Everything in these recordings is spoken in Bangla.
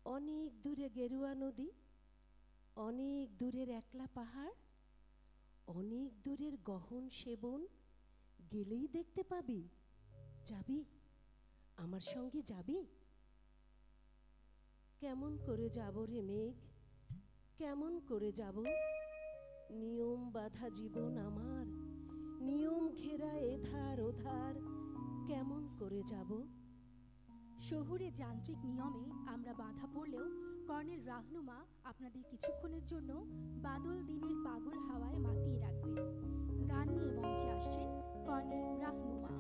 অনেক দূরে গেরুয়া নদী, অনেক দূরের একলা পাহাড়, অনেক দূরের গহন সেবন, গেলেই দেখতে পাবি। যাবি? আমার সঙ্গে যাবি? কেমন করে যাব রে মেঘ, কেমন করে যাব? নিয়ম বাঁধা জীবন আমার, নিয়ম ঘেরা এধার ওধার, কেমন করে যাব? শহুরে যান্ত্রিক নিয়মে আমরা বাঁধা পড়লেও কর্নেল রাহনুমা আপনাদের কিছুক্ষণের জন্য বাদল দিনের পাগল হাওয়ায় মাতিয়ে রাখবে। গান নিয়ে মঞ্চে আসছেন কর্নেল রাহনুমা।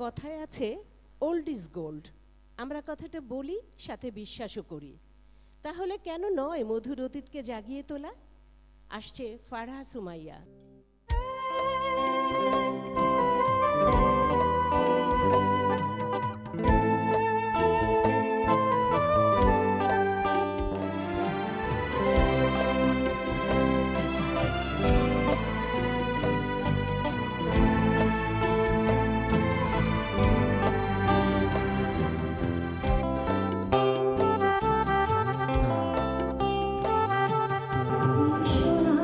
কথায় আছে ওল্ড ইজ গোল্ড। আমরা কথাটা বলি, সাথে বিশ্বাসও করি। তাহলে কেন নয় মধুর অতীতকে জাগিয়ে তোলা? আসছে ফারহা সুমাইয়া। সোনা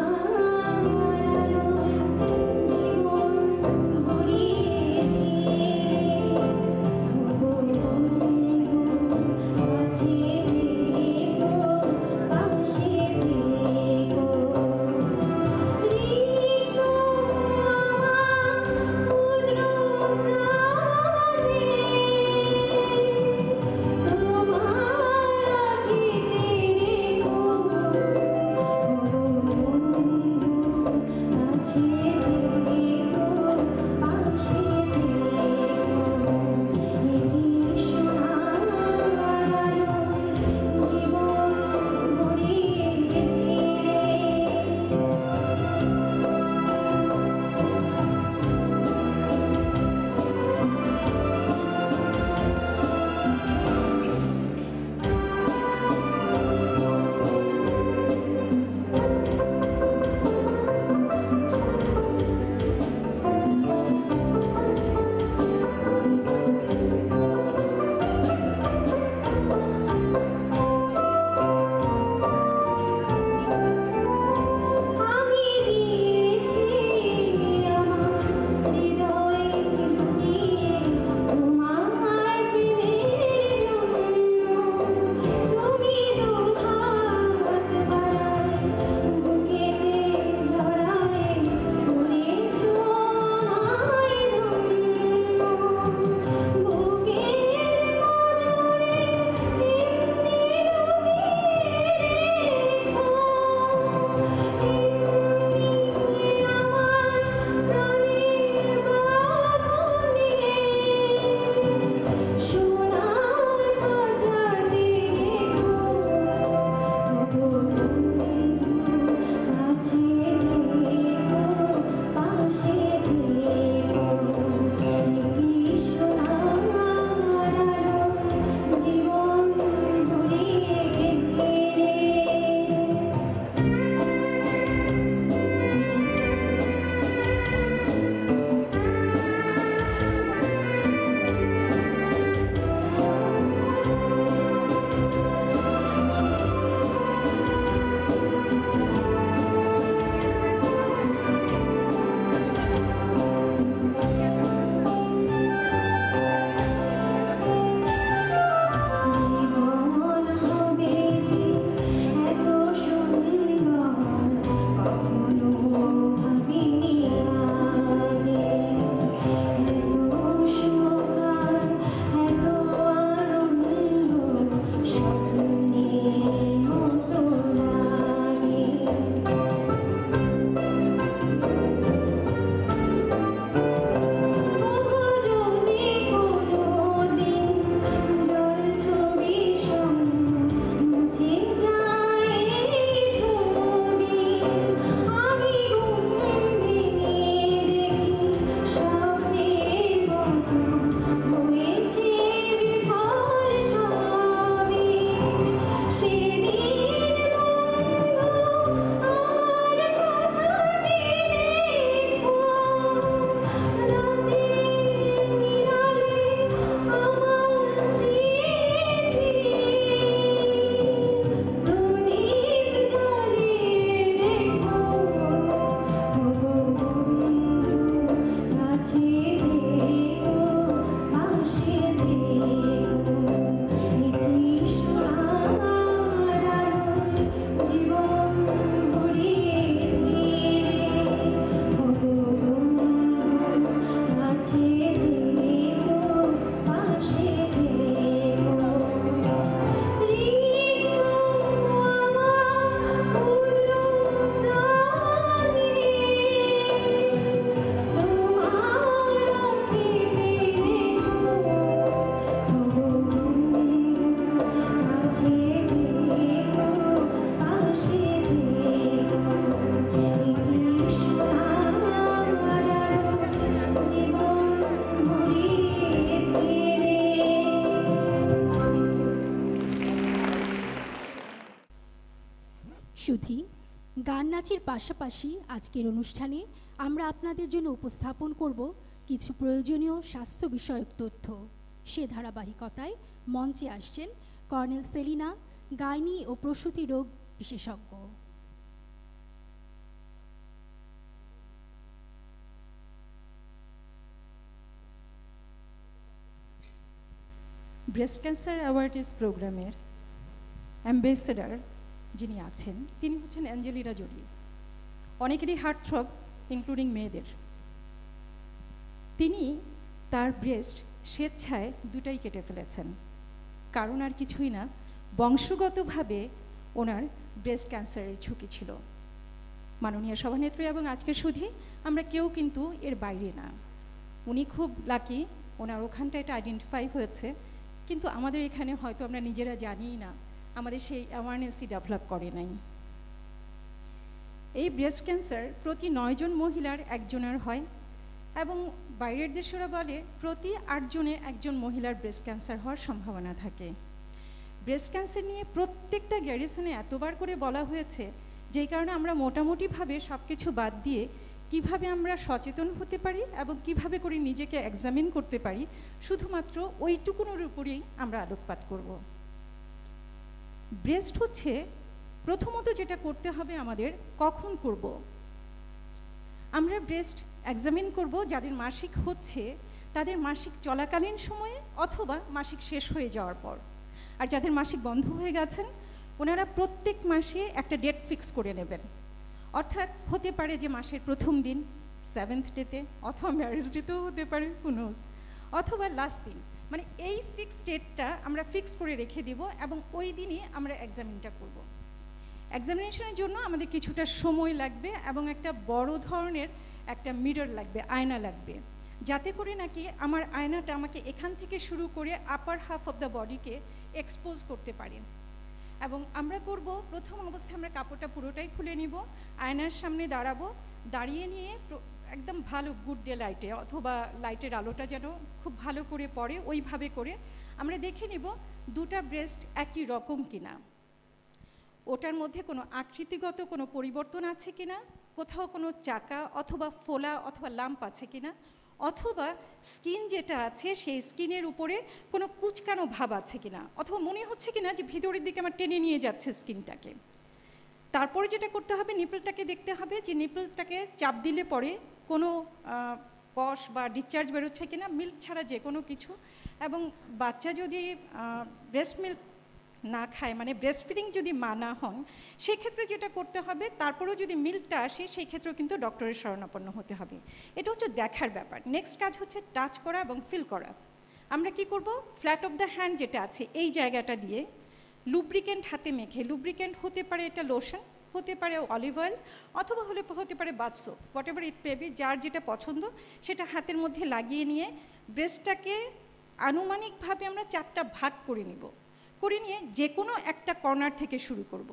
গান নাচের পাশাপাশি আজকের অনুষ্ঠানে আমরা আপনাদের জন্য উপস্থাপন করব কিছু প্রয়োজনীয় স্বাস্থ্য বিষয়ক তথ্য। সে ধারাবাহিকতায় মঞ্চে আসছেন কর্নেল সেলিনা, গাইনি ও প্রসূতি রোগ বিশেষজ্ঞ। ব্রেস্ট ক্যান্সার অ্যাওয়ারনেস প্রোগ্রামের অ্যাম্বাসেডার যিনি আছেন তিনি হচ্ছেন অ্যাঞ্জেলিনা জোলি, অনেকেরই হার্টথ্রব ইনক্লুডিং মেয়েদের। তিনি তার ব্রেস্ট স্বেচ্ছায় দুটাই কেটে ফেলেছেন, কারণ আর কিছুই না, বংশগতভাবে ওনার ব্রেস্ট ক্যান্সারের ঝুঁকি ছিল। মাননীয় সভানেত্রী এবং আজকের সুধী আমরা কেউ কিন্তু এর বাইরে না। উনি খুব লাকি, ওনার ওখানটা এটা আইডেন্টিফাই হয়েছে, কিন্তু আমাদের এখানে হয়তো আমরা নিজেরা জানিই না, আমাদের সেই অ্যাওয়ারনেসই ডেভেলপ করে নাই। এই ব্রেস্ট ক্যান্সার প্রতি 9 জন মহিলার একজনের হয়, এবং বাইরের দেশেরা বলে প্রতি 8 জনে একজন মহিলার ব্রেস্ট ক্যান্সার হওয়ার সম্ভাবনা থাকে। ব্রেস্ট ক্যান্সার নিয়ে প্রত্যেকটা গ্যারিসনে এতবার করে বলা হয়েছে, যেই কারণে আমরা মোটামুটিভাবে সব কিছু বাদ দিয়ে কিভাবে আমরা সচেতন হতে পারি এবং কিভাবে করে নিজেকে এক্সামিন করতে পারি, শুধুমাত্র ওইটুকুনের উপরেই আমরা আলোকপাত করব। ব্রেস্ট হচ্ছে প্রথমত যেটা করতে হবে আমাদের, কখন করব? আমরা ব্রেস্ট এক্সামিন করব যাদের মাসিক হচ্ছে তাদের মাসিক চলাকালীন সময়ে অথবা মাসিক শেষ হয়ে যাওয়ার পর। আর যাদের মাসিক বন্ধ হয়ে গেছেন ওনারা প্রত্যেক মাসে একটা ডেট ফিক্স করে নেবেন, অর্থাৎ হতে পারে যে মাসের প্রথম দিন 7th ডেতে, অথবা ম্যারেজ ডেতেও হতে পারে, হুনোজ, অথবা লাস্ট দিন। মানে এই ফিক্স ডেটটা আমরা ফিক্স করে রেখে দেব এবং ওই দিনই আমরা এক্সামিনটা করব। এক্সামিনেশনের জন্য আমাদের কিছুটা সময় লাগবে এবং একটা বড় ধরনের একটা মিরর লাগবে, আয়না লাগবে, যাতে করে নাকি আমার আয়নাটা আমাকে এখান থেকে শুরু করে আপার হাফ অফ দ্য বডিকে এক্সপোজ করতে পারে। এবং আমরা করব, প্রথম অবস্থায় আমরা কাপড়টা পুরোটাই খুলে নিব, আয়নার সামনে দাঁড়াবো, দাঁড়িয়ে নিয়ে একদম ভালো গুড ডে লাইটে অথবা লাইটের আলোটা যেন খুব ভালো করে পড়ে, ওইভাবে করে আমরা দেখে নিব দুটা ব্রেস্ট একই রকম কিনা, ওটার মধ্যে কোনো আকৃতিগত কোনো পরিবর্তন আছে কিনা, কোথাও কোনো চাকা অথবা ফোলা অথবা লাম্প আছে কিনা, অথবা স্কিন যেটা আছে সেই স্কিনের উপরে কোনো কুচকানো ভাব আছে কিনা, অথবা মনে হচ্ছে কিনা যে ভিতরের দিকে আমার টেনে নিয়ে যাচ্ছে স্কিনটাকে। তারপরে যেটা করতে হবে, নিপলটাকে দেখতে হবে যে নিপলটাকে চাপ দিলে পরে কোনো কষ বা ডিসচার্জ বেরোচ্ছে কিনা, মিল্ক ছাড়া যে কোনো কিছু। এবং বাচ্চা যদি ব্রেস্ট মিল্ক না খায়, মানে ব্রেস্ট ফিডিং যদি মা না হন, সেক্ষেত্রে যেটা করতে হবে, তারপরেও যদি মিল্কটা আসে সেই ক্ষেত্রেও কিন্তু ডক্টরের শরণাপন্ন হতে হবে। এটা হচ্ছে দেখার ব্যাপার। নেক্সট কাজ হচ্ছে টাচ করা এবং ফিল করা। আমরা কি করব, ফ্ল্যাট অফ দ্য হ্যান্ড যেটা আছে এই জায়গাটা দিয়ে লুব্রিকেন্ট হাতে মেখে, লুব্রিকেন্ট হতে পারে এটা লোশন, হতে পারে অলিভ অয়েল, অথবা হতে পারে bath soap, whatever it maybe, যার যেটা পছন্দ সেটা হাতের মধ্যে লাগিয়ে নিয়ে ব্রেস্টটাকে আনুমানিকভাবে আমরা 4টা ভাগ করে নিব, করে নিয়ে যে কোনো একটা কর্নার থেকে শুরু করব।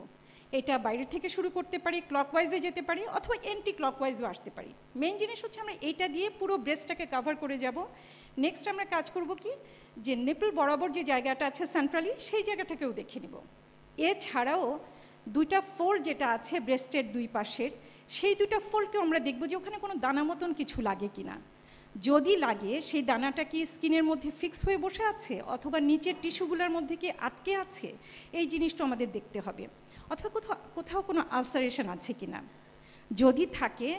এটা বাইরে থেকে শুরু করতে পারি, ক্লকওয়াইজে যেতে পারি, অথবা এন্টি ক্লকওয়াইজও আসতে পারি। মেইন জিনিস হচ্ছে আমরা এইটা দিয়ে পুরো ব্রেস্টটাকে কভার করে যাব। নেক্সট আমরা কাজ করব কি, যে নিপল বরাবর যে জায়গাটা আছে সেন্ট্রালি, সেই জায়গাটাকেও দেখে নিব। এছাড়াও 2টা ফোল্ড যেটা আছে ব্রেস্টের 2 পাশের, সেই 2টা ফোল্ডকেও আমরা দেখব যে ওখানে কোনো দানা মতন কিছু লাগে কিনা। যদি লাগে সেই দানাটা কি স্কিনের মধ্যে ফিক্স হয়ে বসে আছে, অথবা নিচের টিস্যুগুলোর মধ্যে কি আটকে আছে, এই জিনিসটা আমাদের দেখতে হবে। অথবা কোথাও কোনো আলসারেশন আছে কিনা। যদি থাকে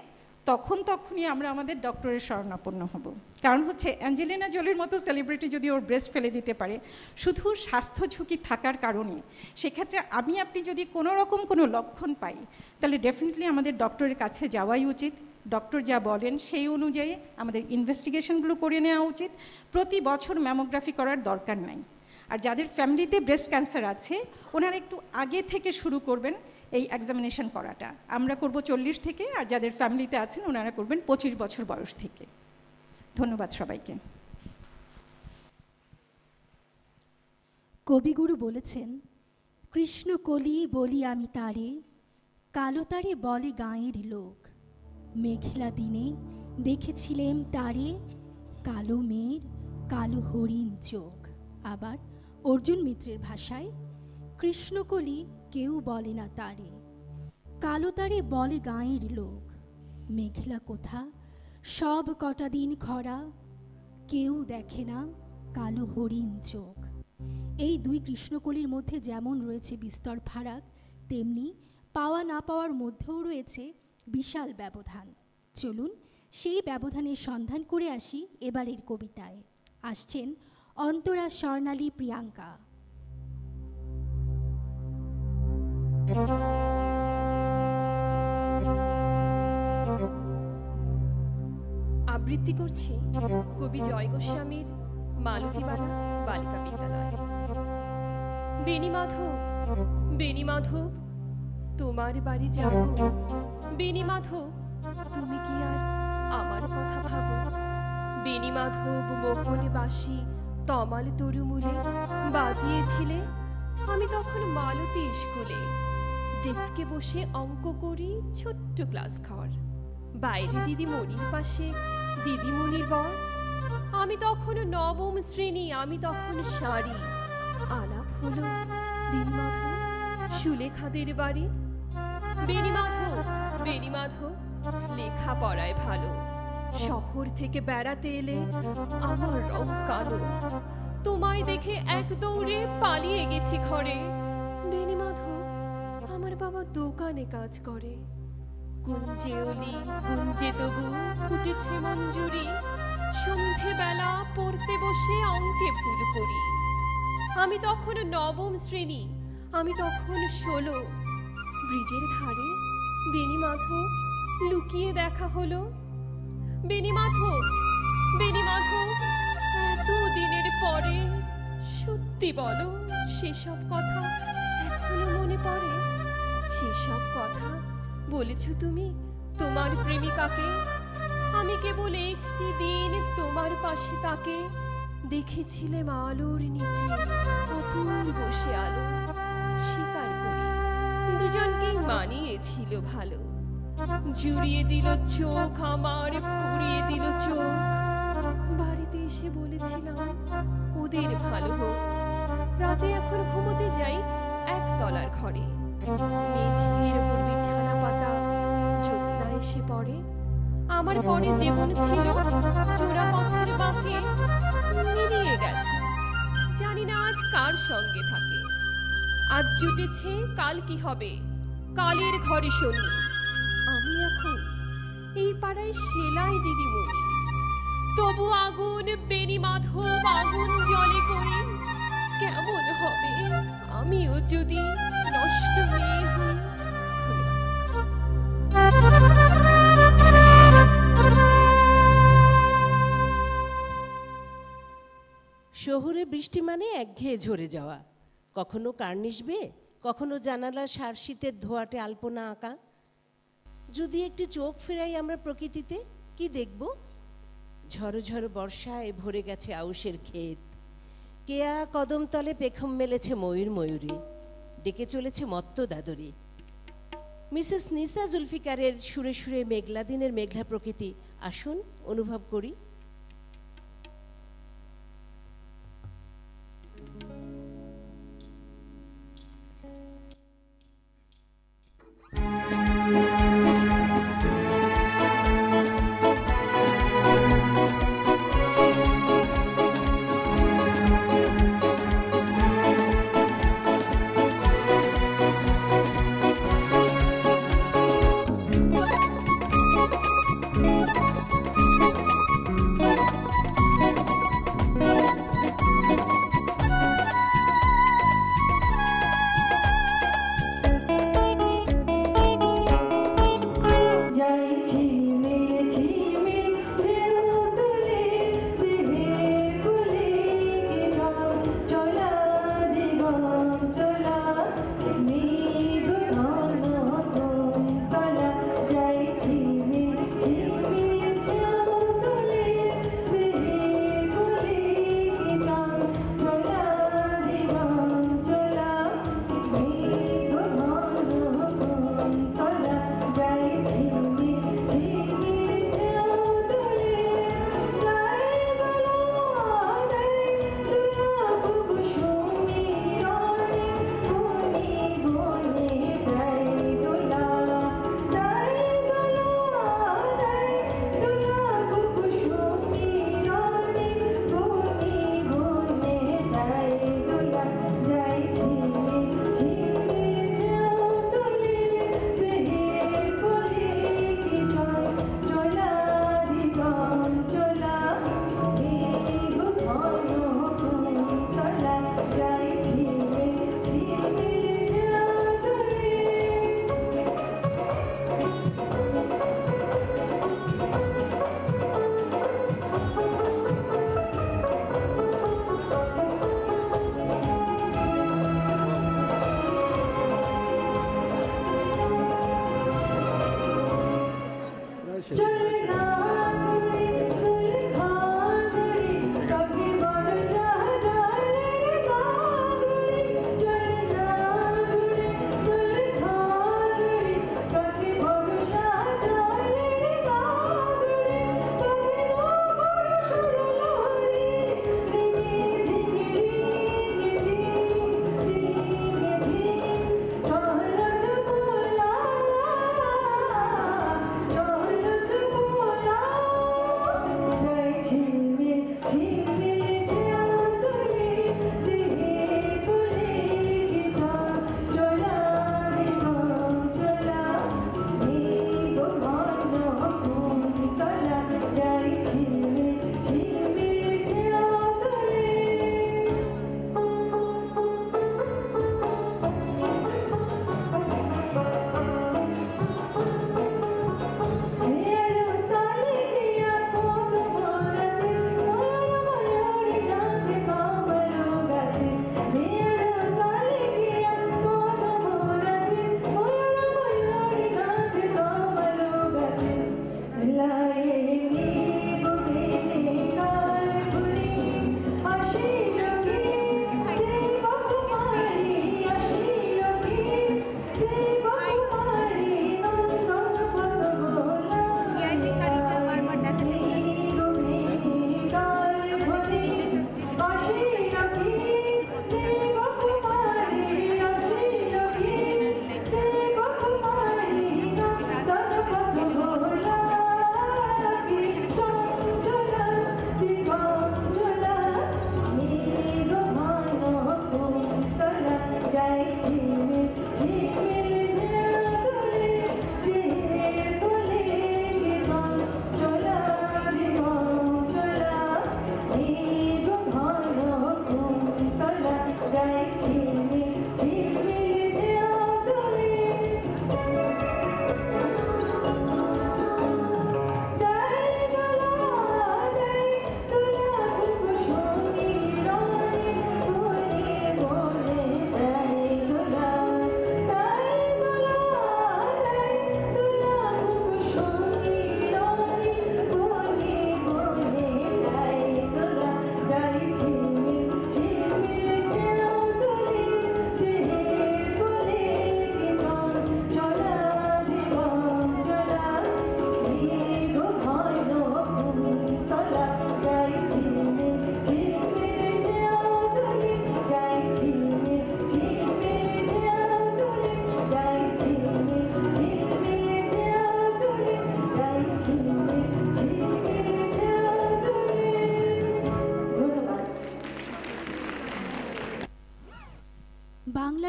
তখনই আমরা আমাদের ডক্টরের শরণাপন্ন হব। কারণ হচ্ছে অ্যাঞ্জেলিনা জোলির মতো সেলিব্রিটি যদি ওর ব্রেস্ট ফেলে দিতে পারে শুধু স্বাস্থ্য ঝুঁকি থাকার কারণে, সেক্ষেত্রে আপনি যদি কোনো রকম কোনো লক্ষণ পাই, তাহলে ডেফিনেটলি আমাদের ডক্টরের কাছে যাওয়াই উচিত। ডক্টর যা বলেন সেই অনুযায়ী আমাদের ইনভেস্টিগেশনগুলো করে নেওয়া উচিত। প্রতি বছর ম্যামোগ্রাফি করার দরকার নাই। আর যাদের ফ্যামিলিতে ব্রেস্ট ক্যান্সার আছে ওনারা একটু আগে থেকে শুরু করবেন এই এক্সামিনেশন করাটা। আমরা করব 40 থেকে, আর যাদের ফ্যামিলিতে আছেন ওনারা করবেন 25 বছর বয়স থেকে। ধন্যবাদ সবাইকে। কবিগুরু বলেছেন, কৃষ্ণ কলি বলি আমি তারে, কালো তারে বলে গাঁয়ের লোক, মেঘলা দিনে দেখেছিলেম তারে, কালো মেঘ কালো হরিণ চোখ। আবার অর্জুন মিত্রের ভাষায়, কৃষ্ণকলি কেউ বলে না তারে, কালো তারে বলে গাঁয়ের লোক, মেঘলা কোথা সব কটা দিন খরা, কেউ দেখে না কালো হরিণ চোখ। এই দুই কৃষ্ণকলির মধ্যে যেমন রয়েছে বিস্তর ফারাক, তেমনি পাওয়া না পাওয়ার মধ্যেও রয়েছে বিশাল ব্যবধান। চলুন সেই ব্যবধানের সন্ধান করে আসি এবারের কবিতায়। আসছেন অন্তরা স্বর্ণালী প্রিয়াঙ্কা। আবৃত্তি করছি কবি জয় গোস্বামীর মালতীবালা বালিকা বিদ্যালয়। বেণীমাধব, বেণীমাধব, তোমার বাড়ি যাব। বেণীমাধব, তুমি কি আর আমার কথা ভাবো? বেণীমাধব মোহনে বাঁশি তমাল তরুমূলে বাজিয়েছিলে, আমি তখন মালতী স্কুলে ডেস্কে বসে অঙ্ক করি ছোট্ট ক্লাস ঘর। বাইরে দিদিমণির পাশে দিদিমণির বর। আমি তখন নবম শ্রেণী, আমি তখন শাড়ি। আলাপ হলো বেণীমাধব সুলেখাদের বাড়ি। বেণীমাধব, বেণীমাধব, লেখা পড়ায় ভালো। শহর থেকে বেড়াতে এলে আমার রং কালো। তোমায় দেখে এক দৌড়ে পালিয়ে গেছি ঘরে। বেণীমাধব, আমার বাবা দোকানে কাজ করে। কুঞ্জে অলি কুঞ্জে তবু ফুটেছে মঞ্জুরি। সন্ধেবেলা পড়তে বসে অঙ্কে ভুল করি। আমি তখন নবম শ্রেণী, আমি তখন 16। ব্রিজের ধারে বেণীমাধব লুকিয়ে দেখা হলো। বেণীমাধব, বেণীমাধব, এত দিনের পরে সত্যি বলো, সেসব কথা এখনো মনে পড়ে? সেসব কথা বলেছ তুমি তোমার প্রেমিকাকে? আমি কেবল একটি দিন তোমার পাশে তাকে দেখেছিলাম আলোর নিচে, অপূর্ব সে আলো। স্বীকার করি দুজনকেই মানিয়েছিল ভালো। জুড়িয়ে দিল চোখ আমার, পুড়িয়ে দিল চোখ। বাড়িতে এসে বলেছিলাম ওদের ভালো হোক। রাতে এখন ঘুমোতে যাই একতলার ঘরে। মেঝের উপর বিছানা পাতা, জ্যোৎস্না এসে পড়ে। আমার পরে জীবন ছিল চোরা পথের বাঁকে, মিলিয়ে গেছে। জানি না আজ কার সঙ্গে থাকে। আজ জুটেছে কাল কি হবে, কালের ঘরে শনি। আমি এখন এই পাড়ায় সেলাই দিদিমণি। তবু আগুন বেণীমাধব, আগুন জ্বলে করি। কেমন হবে আমিও যদি নষ্ট মেয়ে হই। শহুরে বৃষ্টি মানে একঘেয়ে ঝরে যাওয়া। কখনো কার্নিশ বেয়ে, কখনো জানালার সারশীতের ধোয়াটে আলপনা আঁকা। যদি একটু চোখ ফেরাই আমরা প্রকৃতিতে, কি দেখব? ঝড়ো ঝড়ো বর্ষায় ভরে গেছে আউশের ক্ষেত। কেয়া কদমতলে পেখম মেলেছে ময়ূর ময়ূরী, ডেকে চলেছে মত্ত দাদরি। মিসেস নিসা জুলফিকারের সুরে সুরে মেঘলা দিনের মেঘলা প্রকৃতি আসুন অনুভব করি।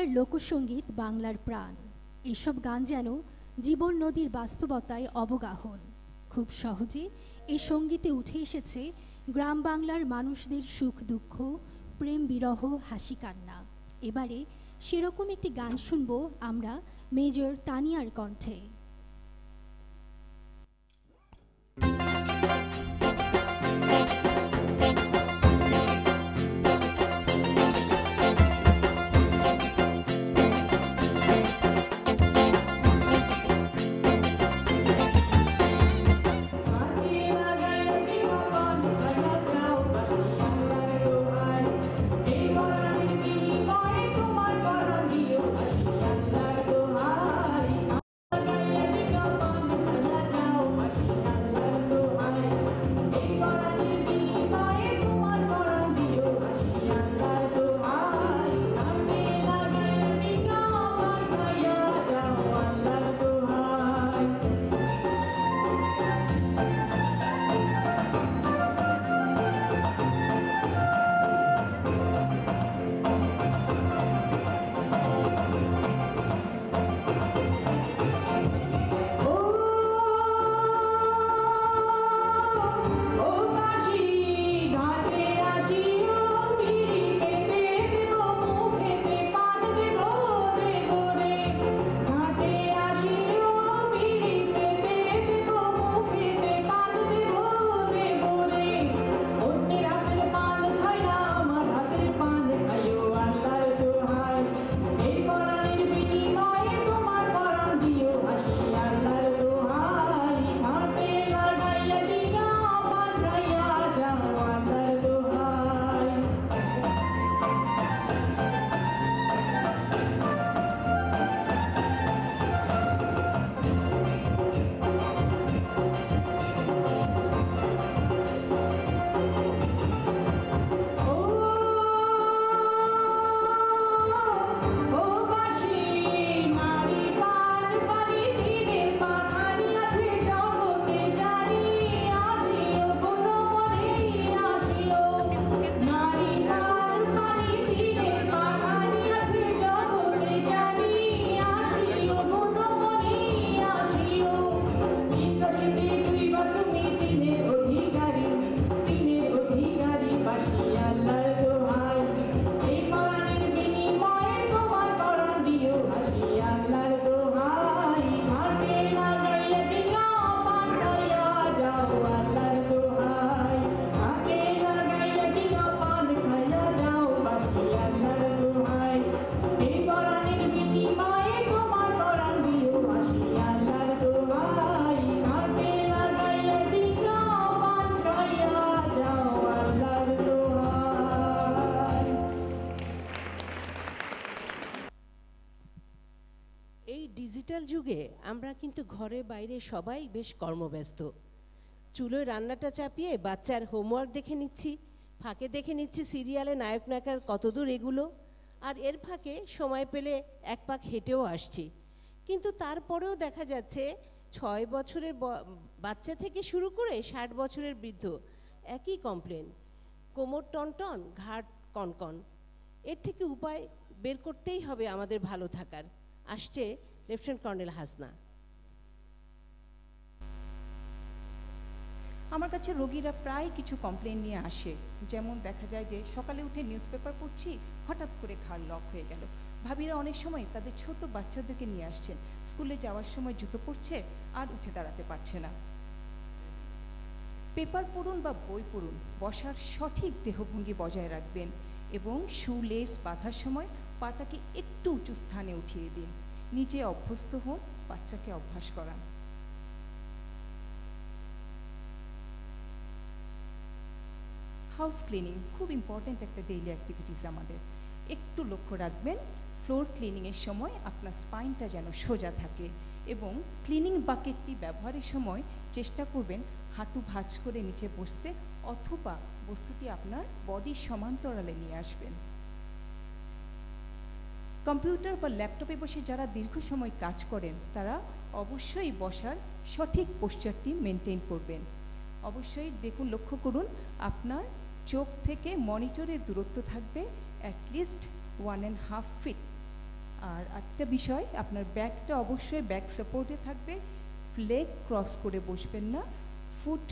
বাংলার লোকসঙ্গীত বাংলার প্রাণ। এসব গান যেন জীবন নদীর বাস্তবতায় অবগাহন। খুব সহজে এই সঙ্গীতে উঠে এসেছে গ্রাম বাংলার মানুষদের সুখ দুঃখ, প্রেম বিরহ, হাসি কান্না। এবারে সেরকম একটি গান শুনব আমরা মেজর তানিয়ার কণ্ঠে। ডিজিটাল যুগে আমরা কিন্তু ঘরে বাইরে সবাই বেশ কর্মব্যস্ত। চুলোয় রান্নাটা চাপিয়ে বাচ্চার হোমওয়ার্ক দেখে নিচ্ছি, ফাঁকে দেখে নিচ্ছি সিরিয়ালে নায়ক নায়িকার কতদূর এগুলো, আর এর ফাঁকে সময় পেলে এক পাক হেঁটেও আসছি। কিন্তু তারপরেও দেখা যাচ্ছে 6 বছরের বাচ্চা থেকে শুরু করে 60 বছরের বৃদ্ধ একই কমপ্লেন, কোমর টনটন, ঘাট কনকন। এর থেকে উপায় বের করতেই হবে আমাদের ভালো থাকার। আসছে লেফটেন্যান্ট কর্নেল হাসনা। আমার কাছে রোগীরা প্রায় কিছু কমপ্লেন নিয়ে আসে, যেমন দেখা যায় যে সকালে উঠে নিউজ পেপার পড়ছি, হঠাৎ করে ঘাড় লক হয়ে গেল। ভাবিরা অনেক সময় তাদের ছোট বাচ্চাদেরকে নিয়ে আসছেন, স্কুলে যাওয়ার সময় জুতো পরছে আর উঠে দাঁড়াতে পারছে না। পেপার পড়ুন বা বই পড়ুন, বসার সঠিক দেহভঙ্গি বজায় রাখবেন এবং শু লেস বাঁধার সময় পাটাকে একটু উঁচু স্থানে উঠিয়ে দিন। নিজে অভ্যস্ত হন, বাচ্চাকে অভ্যাস করান। হাউস ক্লিনিং খুব ইম্পর্ট্যান্ট একটা ডেইলি অ্যাক্টিভিটিস আমাদের। একটু লক্ষ্য রাখবেন ফ্লোর ক্লিনিংয়ের সময় আপনার স্পাইনটা যেন সোজা থাকে, এবং ক্লিনিং বাকেটটি ব্যবহারের সময় চেষ্টা করবেন হাঁটু ভাঁজ করে নিচে বসতে, অথবা বস্তুটি আপনার বডির সমান্তরালে নিয়ে আসবেন। কম্পিউটার বা ল্যাপটপে বসে যারা দীর্ঘ সময় কাজ করেন তারা অবশ্যই বসার সঠিক পোশ্চারটি মেনটেন করবেন। অবশ্যই দেখুন, লক্ষ্য করুন আপনার চোখ থেকে মনিটরের দূরত্ব থাকবে অ্যাটলিস্ট 1.5 ফিট। আর একটা বিষয়, আপনার ব্যাকটা অবশ্যই ব্যাক সাপোর্টে থাকবে, লেগ ক্রস করে বসবেন না, ফুট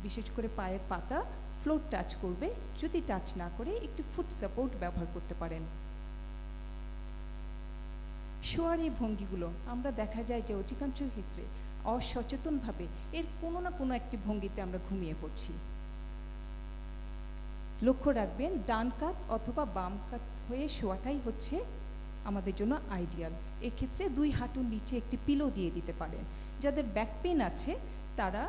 বিশেষ করে পায়ের পাতা ফ্লোর টাচ করবে, যদি টাচ না করে একটু ফুট সাপোর্ট ব্যবহার করতে পারেন। শোয়ার এই ভঙ্গিগুলো আমরা দেখা যায় যে অধিকাংশ ক্ষেত্রে অসচেতনভাবে এর কোনো না কোনো একটি ভঙ্গিতে আমরা ঘুমিয়ে পড়ছি। লক্ষ্য রাখবেন ডান কাত অথবা বাম কাত হয়ে শোয়াটাই হচ্ছে আমাদের জন্য আইডিয়াল। এক্ষেত্রে দুই হাঁটুর নিচে একটি পিলো দিয়ে দিতে পারেন। যাদের ব্যাক পেন আছে তারা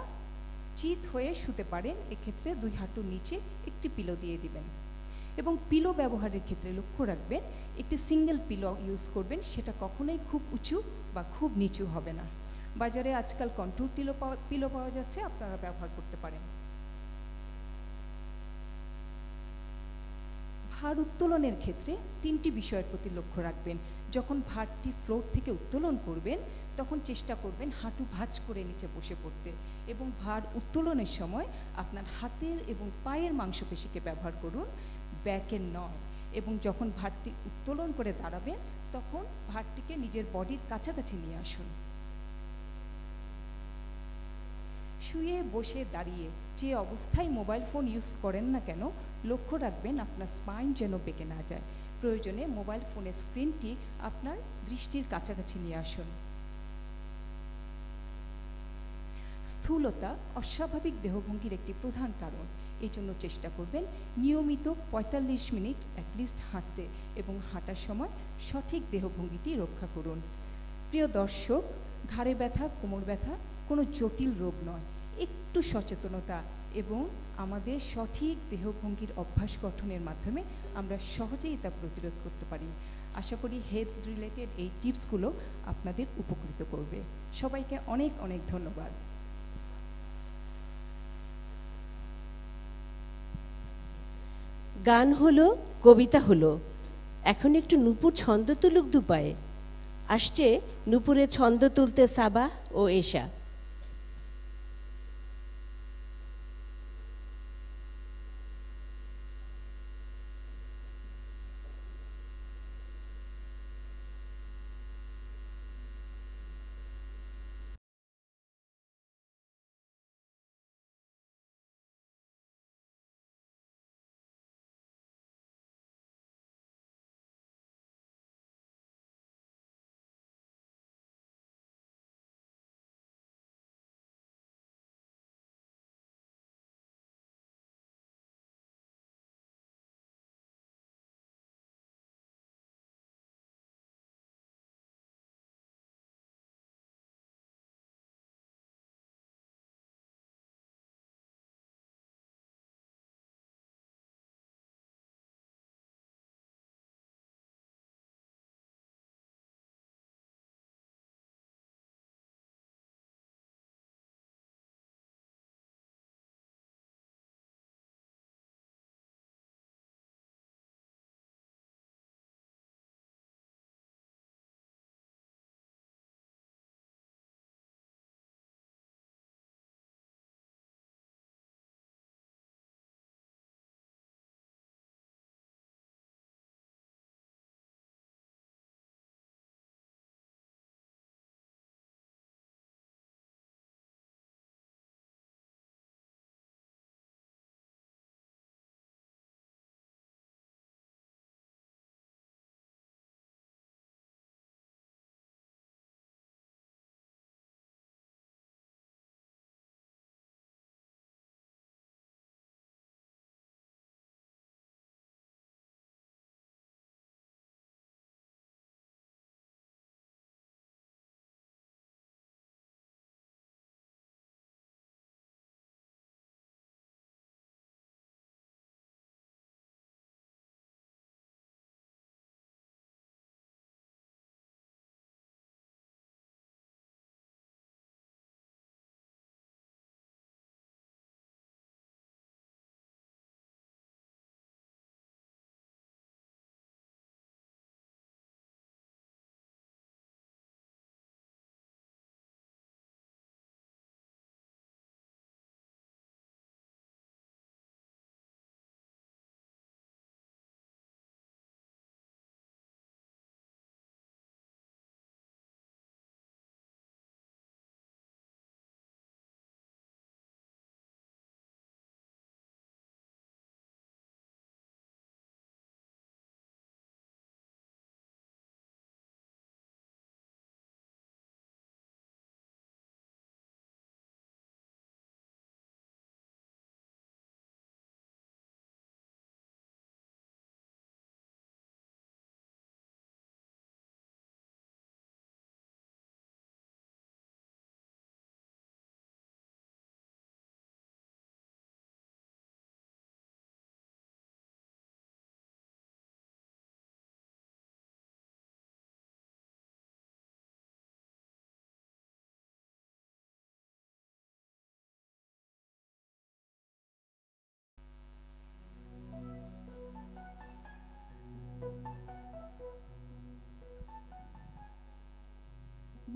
চিত হয়ে শুতে পারেন, এক্ষেত্রে দুই হাঁটুর নিচে একটি পিলো দিয়ে দিবেন। এবং পিলো ব্যবহারের ক্ষেত্রে লক্ষ্য রাখবেন একটি সিঙ্গেল পিলো ইউজ করবেন, সেটা কখনোই খুব উঁচু বা খুব নিচু হবে না। বাজারে আজকাল কন্ট্যুর পিলো পাওয়া যাচ্ছে, আপনারা ব্যবহার করতে পারেন। ভার উত্তোলনের ক্ষেত্রে তিনটি বিষয়ের প্রতি লক্ষ্য রাখবেন। যখন ভারটি ফ্লোর থেকে উত্তোলন করবেন তখন চেষ্টা করবেন হাঁটু ভাঁজ করে নিচে বসে পড়তে, এবং ভার উত্তোলনের সময় আপনার হাতের এবং পায়ের মাংসপেশিকে ব্যবহার করুন, ব্যাকের নয়। এবং যখন ভারটি উত্তোলন করে দাঁড়াবেন তখন ভারটিকে নিজের বডির কাছাকাছি নিয়ে আসুন। শুয়ে বসে দাঁড়িয়ে যে অবস্থায় মোবাইল ফোন ইউজ করেন না কেন, লক্ষ্য রাখবেন আপনার স্পাইন যেন বেঁকে না যায়। প্রয়োজনে মোবাইল ফোনের স্ক্রিনটি আপনার দৃষ্টির কাছাকাছি নিয়ে আসুন। স্থূলতা অস্বাভাবিক দেহভঙ্গির একটি প্রধান কারণ। এই জন্য চেষ্টা করবেন নিয়মিত ৪৫ মিনিট অ্যাটলিস্ট হাঁটতে, এবং হাঁটার সময় সঠিক দেহভঙ্গিটি রক্ষা করুন। প্রিয় দর্শক, ঘাড়ে ব্যথা, কোমর ব্যথা কোনো জটিল রোগ নয়। একটু সচেতনতা এবং আমাদের সঠিক দেহভঙ্গির অভ্যাস গঠনের মাধ্যমে আমরা সহজেই তা প্রতিরোধ করতে পারি। আশা করি হেলথ রিলেটেড এই টিপসগুলো আপনাদের উপকৃত করবে। সবাইকে অনেক অনেক ধন্যবাদ। গান হলো, কবিতা হলো, এখন একটু নূপুর ছন্দ তুলুক দুপায়ে। আসছে নূপুরে ছন্দ তুলতে সাবা ও এশা।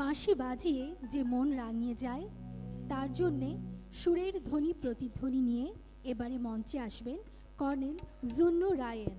বাঁশি বাজিয়ে যে মন রাঙিয়ে যায়, তার জন্যে সুরের ধ্বনি প্রতিধ্বনি নিয়ে এবারে মঞ্চে আসবেন কর্নেল জুন্নু রায়েন।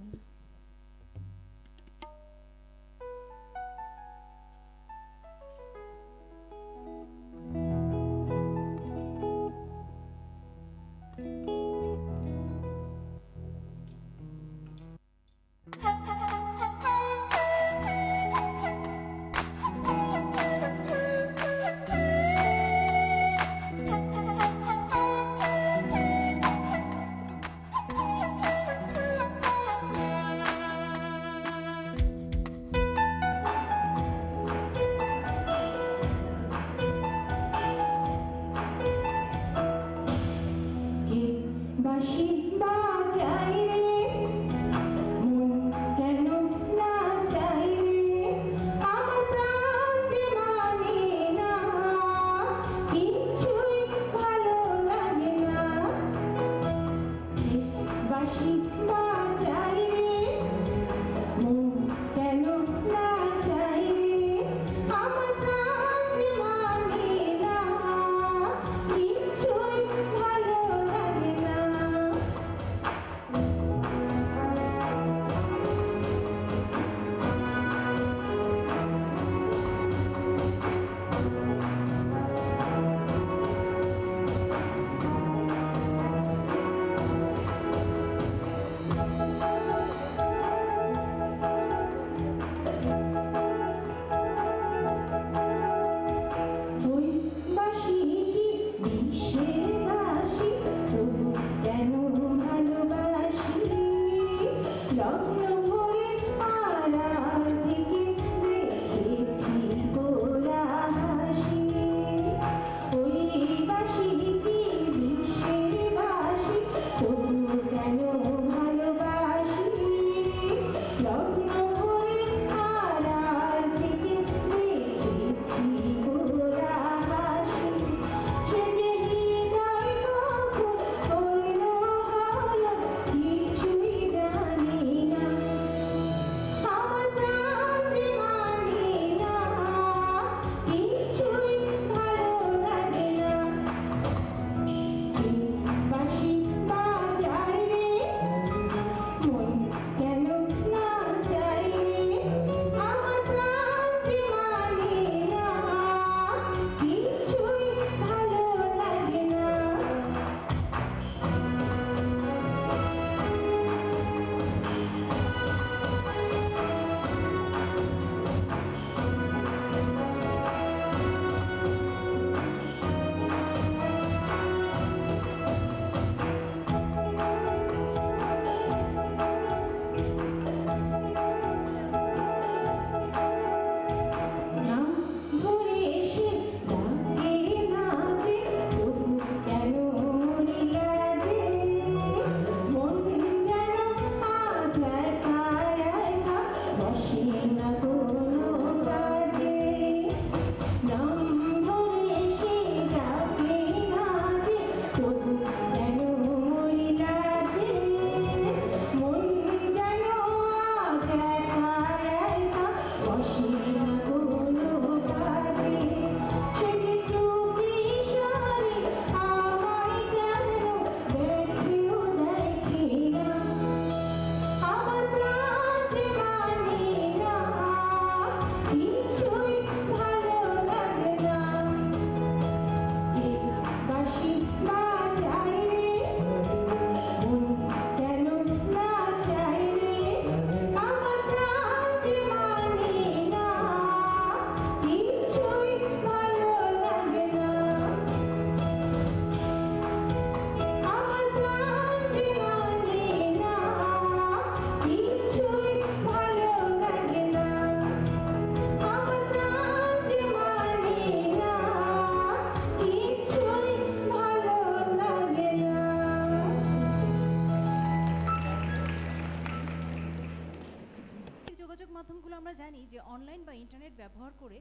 ব্যবহার করে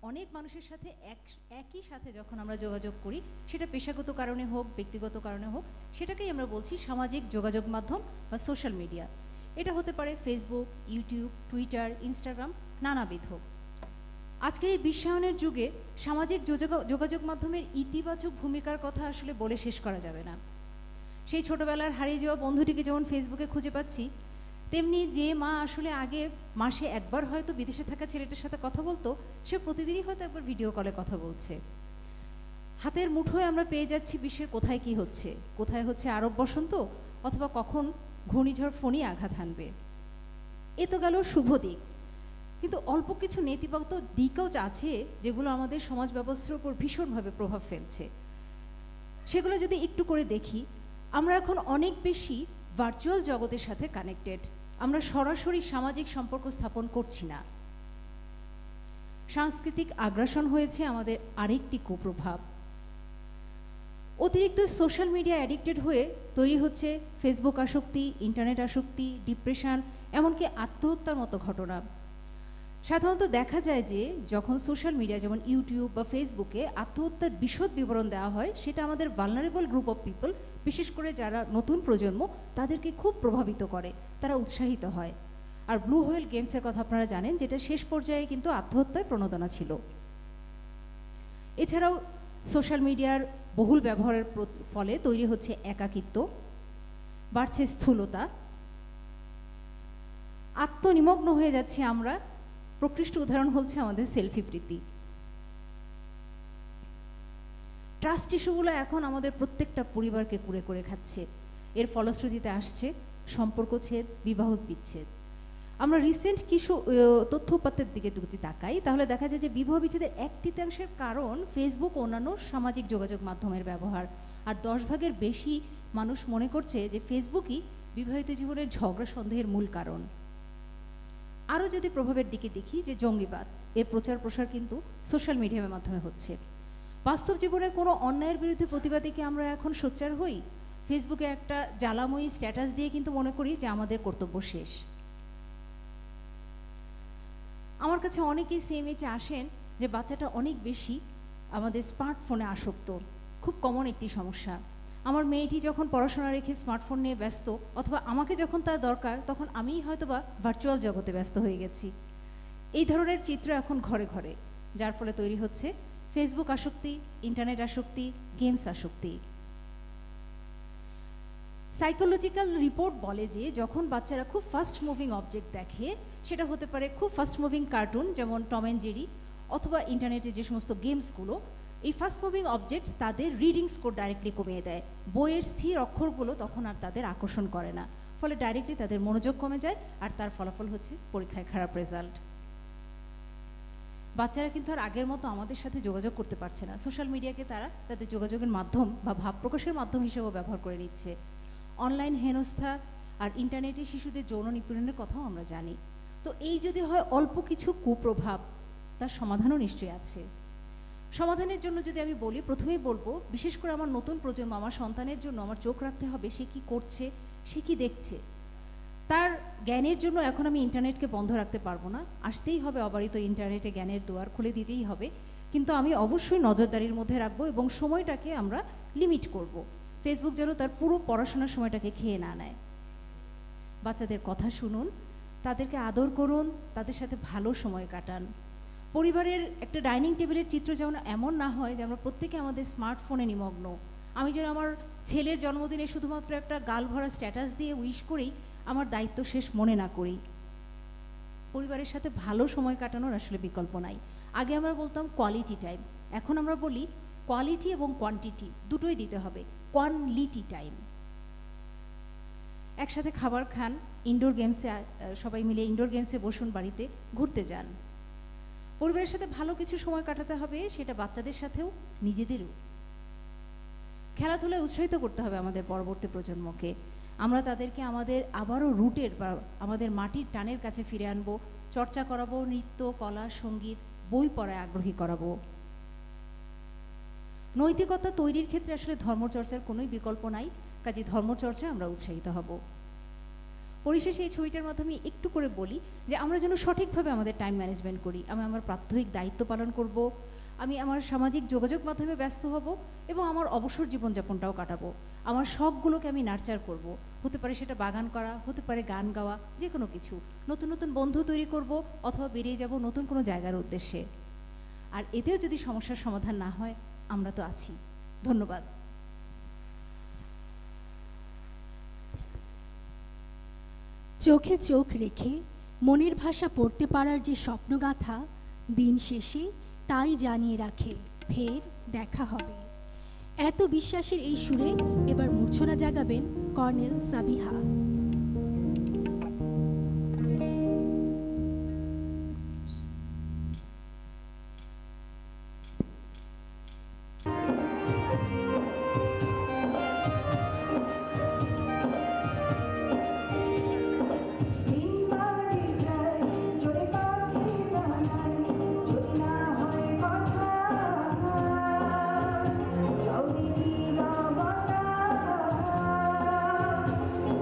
অনেক মানুষের সাথে একই সাথে যখন আমরা যোগাযোগ করি, সেটা পেশাগত কারণে হোক, ব্যক্তিগত কারণে হোক, সেটাকেই আমরা বলছি সামাজিক যোগাযোগ মাধ্যম বা সোশ্যাল মিডিয়া। এটা হতে পারে ফেসবুক, ইউটিউব, টুইটার, ইনস্টাগ্রাম, নানাবিধ। আজকের এই বিশ্বায়নের যুগে সামাজিক যোগাযোগ মাধ্যমের ইতিবাচক ভূমিকার কথা আসলে বলে শেষ করা যাবে না। সেই ছোটবেলার হারিয়ে যাওয়া বন্ধুটিকে যেমন ফেসবুকে খুঁজে পাচ্ছি, তেমনি যে মা আসলে আগে মাসে একবার হয়তো বিদেশে থাকা ছেলেটার সাথে কথা বলতো, সে প্রতিদিনই হয়তো একবার ভিডিও কলে কথা বলছে। হাতের মুঠোয় আমরা পেয়ে যাচ্ছি বিশ্বের কোথায় কি হচ্ছে, কোথায় হচ্ছে আরব বসন্ত অথবা কখন ঘূর্ণিঝড় ফণী আঘাত হানবে। এ তো গেল শুভ দিক, কিন্তু অল্প কিছু নেতিবাচক দিকও আছে যেগুলো আমাদের সমাজ ব্যবস্থার উপর ভীষণভাবে প্রভাব ফেলছে। সেগুলো যদি একটু করে দেখি, আমরা এখন অনেক বেশি ভার্চুয়াল জগতের সাথে কানেক্টেড। আমরা সরাসরি সামাজিক সম্পর্ক স্থাপন করছি না। সাংস্কৃতিক আগ্রাসন হয়েছে আমাদের আরেকটি কুপ্রভাব। অতিরিক্ত সোশ্যাল মিডিয়া অ্যাডিক্টেড হয়ে তৈরি হচ্ছে ফেসবুক আসক্তি, ইন্টারনেট আসক্তি, ডিপ্রেশন, এমনকি আত্মহত্যার মতো ঘটনা। সাধারণত দেখা যায় যে যখন সোশ্যাল মিডিয়া যেমন ইউটিউব বা ফেসবুকে আত্মহত্যার বিশদ বিবরণ দেওয়া হয়, সেটা আমাদের ভালনারেবল গ্রুপ অফ পিপল, বিশেষ করে যারা নতুন প্রজন্ম, তাদেরকে খুব প্রভাবিত করে, তারা উৎসাহিত হয়। আর ব্লু হোয়েল গেমসের কথা আপনারা জানেন, যেটা শেষ পর্যায়ে কিন্তু আত্মহত্যায় প্রণোদনা ছিল। এছাড়াও সোশ্যাল মিডিয়ার বহুল ব্যবহারের ফলে তৈরি হচ্ছে একাকিত্ব, বাড়ছে স্থূলতা, আত্মনিমগ্ন হয়ে যাচ্ছি আমরা। প্রকৃষ্ট উদাহরণ হচ্ছে আমাদের সেলফি প্রীতি। ট্রাস্ট ইস্যুগুলো এখন আমাদের প্রত্যেকটা পরিবারকে কুড়ে করে খাচ্ছে। এর ফলশ্রুতিতে আসছে সম্পর্কচ্ছেদ, বিবাহ বিচ্ছেদ। আমরা রিসেন্ট কিছু তথ্য উপাত্তের দিকে যদি তাকাই, তাহলে দেখা যায় যে বিবাহ বিচ্ছেদের 1/3 কারণ ফেসবুক ও অন্যান্য সামাজিক যোগাযোগ মাধ্যমের ব্যবহার। আর 10 ভাগের বেশি মানুষ মনে করছে যে ফেসবুকই বিবাহিত জীবনের ঝগড়া সন্দেহের মূল কারণ। আরও যদি প্রভাবের দিকে দেখি, যে জঙ্গিবাদ, এর প্রচার প্রসার কিন্তু সোশ্যাল মিডিয়ার মাধ্যমে হচ্ছে। বাস্তব জীবনে কোনো অন্যায়ের বিরুদ্ধে প্রতিবাদে কি আমরা এখন সোচ্চার হই? ফেসবুকে একটা জ্বালাময়ী স্ট্যাটাস দিয়ে কিন্তু মনে করি যে আমাদের কর্তব্য শেষ। আমার কাছে অনেকেই সিএমএইচে আসেন যে বাচ্চাটা অনেক বেশি আমাদের স্মার্টফোনে আসক্ত, খুব কমন একটি সমস্যা। আমার মেয়েটি যখন পড়াশোনা রেখে স্মার্টফোন নিয়ে ব্যস্ত, অথবা আমাকে যখন তার দরকার, তখন আমিই হয়তো বা ভার্চুয়াল জগতে ব্যস্ত হয়ে গেছি। এই ধরনের চিত্র এখন ঘরে ঘরে, যার ফলে তৈরি হচ্ছে ফেসবুক আসক্তি, ইন্টারনেট আসক্তি, গেমস আসক্তি। সাইকোলজিক্যাল রিপোর্ট বলে যে যখন বাচ্চারা খুব ফাস্ট মুভিং অবজেক্ট দেখে, সেটা হতে পারে খুব ফাস্ট মুভিং কার্টুন যেমন টম অ্যান্ড জেরি, অথবা ইন্টারনেটে যে সমস্ত গেমসগুলো, এই ফাস্ট মুভিং অবজেক্ট তাদের রিডিং স্কোর ডাইরেক্টলি কমিয়ে দেয়। বইয়ের স্থির অক্ষরগুলো তখন আর তাদের আকর্ষণ করে না, ফলে ডাইরেক্টলি তাদের মনোযোগ কমে যায়, আর তার ফলাফল হচ্ছে পরীক্ষায় খারাপ রেজাল্ট। বাচ্চারা কিন্তু আর আগের মতো আমাদের সাথে যোগাযোগ করতে পারছে না। সোশ্যাল মিডিয়াকে তারা তাদের যোগাযোগের মাধ্যম বা ভাব প্রকাশের মাধ্যম হিসেবেও ব্যবহার করে নিচ্ছে। অনলাইন হেনস্থা আর ইন্টারনেটে শিশুদের যৌন নিপীড়নের কথাও আমরা জানি। তো এই যদি হয় অল্প কিছু কুপ্রভাব, তার সমাধানও নিশ্চয়ই আছে। সমাধানের জন্য যদি আমি বলি, প্রথমেই বলবো বিশেষ করে আমার নতুন প্রজন্ম, আমার সন্তানের জন্য আমার চোখ রাখতে হবে সে কি করছে, সে কি দেখছে। তার জ্ঞানের জন্য এখন আমি ইন্টারনেটকে বন্ধ রাখতে পারবো না, আসতেই হবে অবারিত ইন্টারনেটে জ্ঞানের দুয়ার খুলে দিতেই হবে। কিন্তু আমি অবশ্যই নজরদারির মধ্যে রাখবো এবং সময়টাকে আমরা লিমিট করব। ফেসবুক যেন তার পুরো পড়াশোনার সময়টাকে খেয়ে না নেয়। বাচ্চাদের কথা শুনুন, তাদেরকে আদর করুন, তাদের সাথে ভালো সময় কাটান। পরিবারের একটা ডাইনিং টেবিলের চিত্র যেমন এমন না হয় যে আমরা প্রত্যেকে আমাদের স্মার্টফোনে নিমগ্ন। আমি যেন আমার ছেলের জন্মদিনে শুধুমাত্র একটা গাল ভরা স্ট্যাটাস দিয়ে উইশ করেই আমার দায়িত্ব শেষ মনে না করি। পরিবারের সাথে ভালো সময় কাটানোর আসলে বিকল্প নাই। আগে আমরা বলতাম কোয়ালিটি টাইম, এখন আমরা বলি কোয়ালিটি এবং কোয়ান্টিটি দুটোই দিতে হবে। কোয়ালিটি টাইম, একসাথে খাবার খান, ইনডোর গেমসে সবাই মিলে ইনডোর গেমসে বসুন, বাড়িতে ঘুরতে যান। পরিবারের সাথে ভালো কিছু সময় কাটাতে হবে, সেটা বাচ্চাদের সাথেও নিজেদেরও। খেলাধুলায় উৎসাহিত করতে হবে আমাদের পরবর্তী প্রজন্মকে। আমরা তাদেরকে আমাদের আবারও রুটের বা আমাদের মাটির টানের কাছে ফিরে আনবো, চর্চা করাবো, নৃত্য, কলা, সঙ্গীত, বই পড়ায় আগ্রহী করাবো। নৈতিকতা তৈরির ক্ষেত্রে আসলে ধর্মচর্চার কোনোই বিকল্প নাই, কাজে ধর্মচর্চায় আমরা উৎসাহিত হব। পরিশেষে এই ছবিটার মাধ্যমে একটু করে বলি যে আমরা যেন সঠিকভাবে আমাদের টাইম ম্যানেজমেন্ট করি। আমি আমার প্রাত্যহিক দায়িত্ব পালন করব, আমি আমার সামাজিক যোগাযোগ মাধ্যমে ব্যস্ত হব এবং আমার অবসর জীবনযাপনটাও কাটাবো। আমার শখগুলোকে আমি নার্চার করব। হতে পারে সেটা বাগান করা, হতে পারে গান গাওয়া, যে কোনো কিছু। নতুন নতুন বন্ধু তৈরি করব, অথবা বেরিয়ে যাব নতুন কোনো জায়গার উদ্দেশ্যে। আর এতেও যদি সমস্যার সমাধান না হয়, আমরা তো আছি। ধন্যবাদ। চোখে চোখ রেখে মনের ভাষা পড়তে পারার যে স্বপ্নগাথা, দিন শেষে তাই জানিয়ে রাখে ফের দেখা হবে। এত বিশ্বাসের এই সুরে এবার মূর্ছনা জাগাবেন কর্নেল সাবিহা।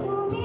তুমি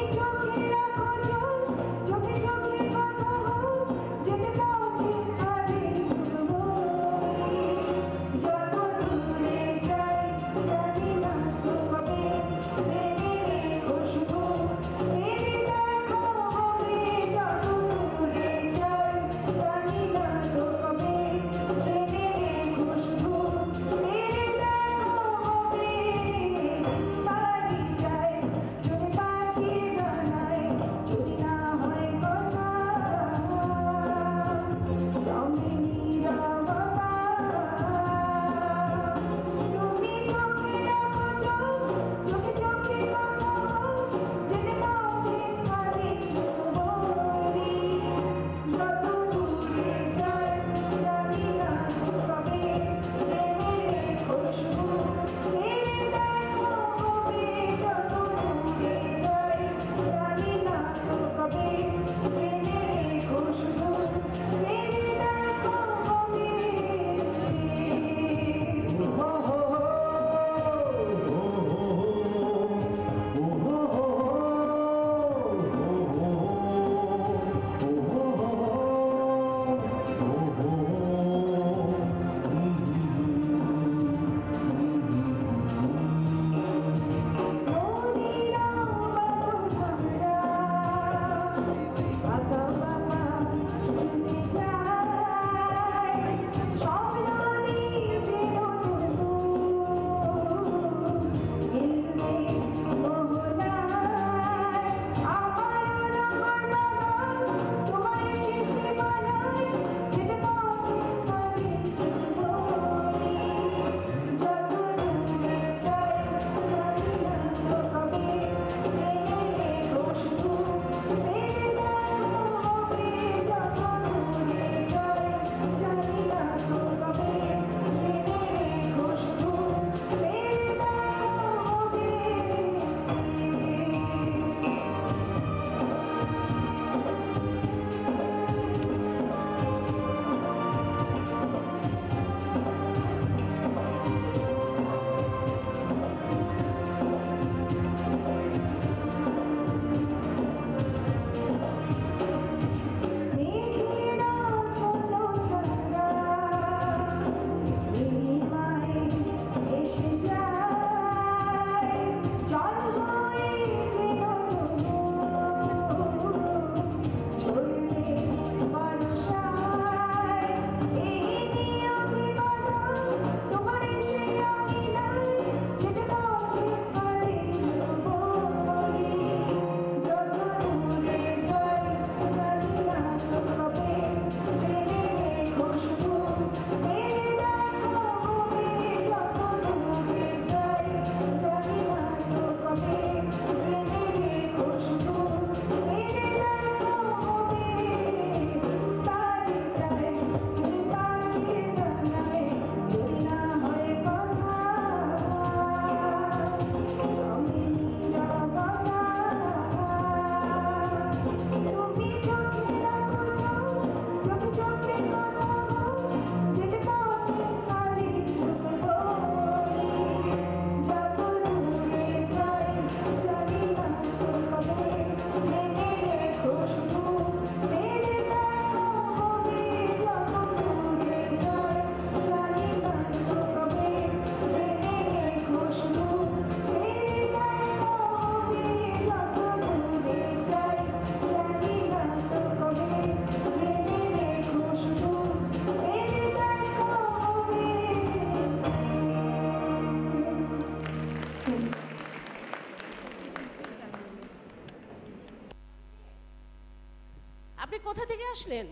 আপনি কোথা থেকে আসলেন?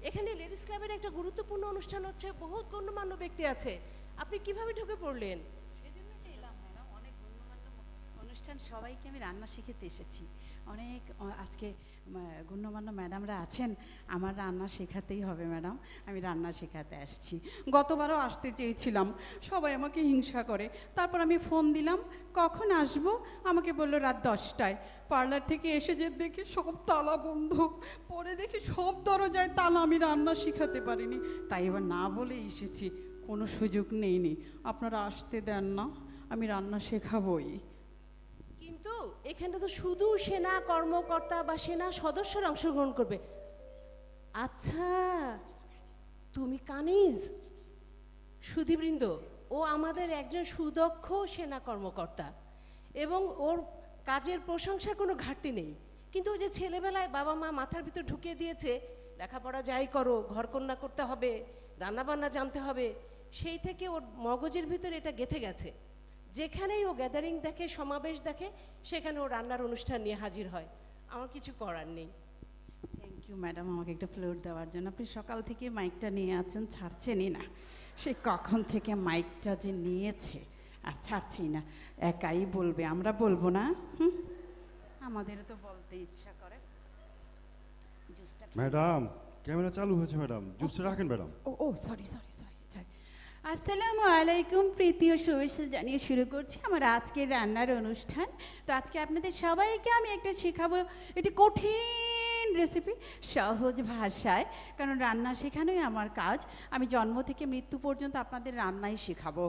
এখানে লেডিস ক্লাবের একটা গুরুত্বপূর্ণ অনুষ্ঠান হচ্ছে, বহুত গণ্যমান্য ব্যক্তি আছে, আপনি কিভাবে ঢুকে পড়লেন? সেজন্য তো এলাম ম্যাডাম, অনেক গণ্যমান্য অনুষ্ঠান, সবাইকে আমি রান্না শিখাতে এসেছি। অনেক আজকে গণ্যমান্য ম্যাডামরা আছেন, আমার রান্না শেখাতেই হবে ম্যাডাম, আমি রান্না শেখাতে আসছি। গতবারও আসতে চেয়েছিলাম, সবাই আমাকে হিংসা করে। তারপর আমি ফোন দিলাম কখন আসব, আমাকে বললো রাত 10টায়। পার্লার থেকে এসে যে দেখি সব তালা বন্ধ, পরে দেখি সব দরজায় তালা, আমি রান্না শিখাতে পারিনি। তাই এবার না বলে এসেছি, কোনো সুযোগ নেইনি। আপনারা আসতে দেন না, আমি রান্না শেখাবই। কিন্তু এখানে তো শুধু সেনা কর্মকর্তা বা সেনা সদস্যরা অংশগ্রহণ করবে। আচ্ছা, তুমি কানিজ? সুধীবৃন্দ, ও আমাদের একজন সুদক্ষ সেনা কর্মকর্তা এবং ওর কাজের প্রশংসার কোনো ঘাটতি নেই। কিন্তু ওই যে ছেলেবেলায় বাবা মা মাথার ভিতর ঢুকিয়ে দিয়েছে, লেখাপড়া যাই করো, ঘরকন্যা করতে হবে, রান্নাবান্না জানতে হবে, সেই থেকে ওর মগজের ভিতর এটা গেঁথে গেছে। যেখানেই ও গ্যাদারিং দেখে, সমাবেশ দেখে, সেখানে ও রান্নার অনুষ্ঠান নিয়ে হাজির হয়। আমার কিছু করার নেই। থ্যাংক ইউ ম্যাডাম, আমাকে একটা ফ্লোর দেওয়ার জন্য। আপনি সকাল থেকে মাইকটা নিয়ে আছেন, ছাড়ছেনই না। সে কখন থেকে মাইকটা যে নিয়েছে আর ছাড়ছেই না। একাই বলবে, আমরা বলবো না? আমাদেরও তো বলতে ইচ্ছা করে। ম্যাডাম, ক্যামেরা চালু হয়েছে ম্যাডাম, জুসটা রাখেন ম্যাডাম। ও সরি সরি সরি। আসসালামু আলাইকুম, প্রীতি ও শুভেচ্ছা জানিয়ে শুরু করছি আমার আজকের রান্নার অনুষ্ঠান। তো আজকে আপনাদের সবাইকে আমি একটা শেখাবো, এটি কঠিন রেসিপি, সহজ ভাষায়। কারণ রান্না শেখানোই আমার কাজ। আমি জন্ম থেকে মৃত্যু পর্যন্ত আপনাদের রান্নাই শেখাবো।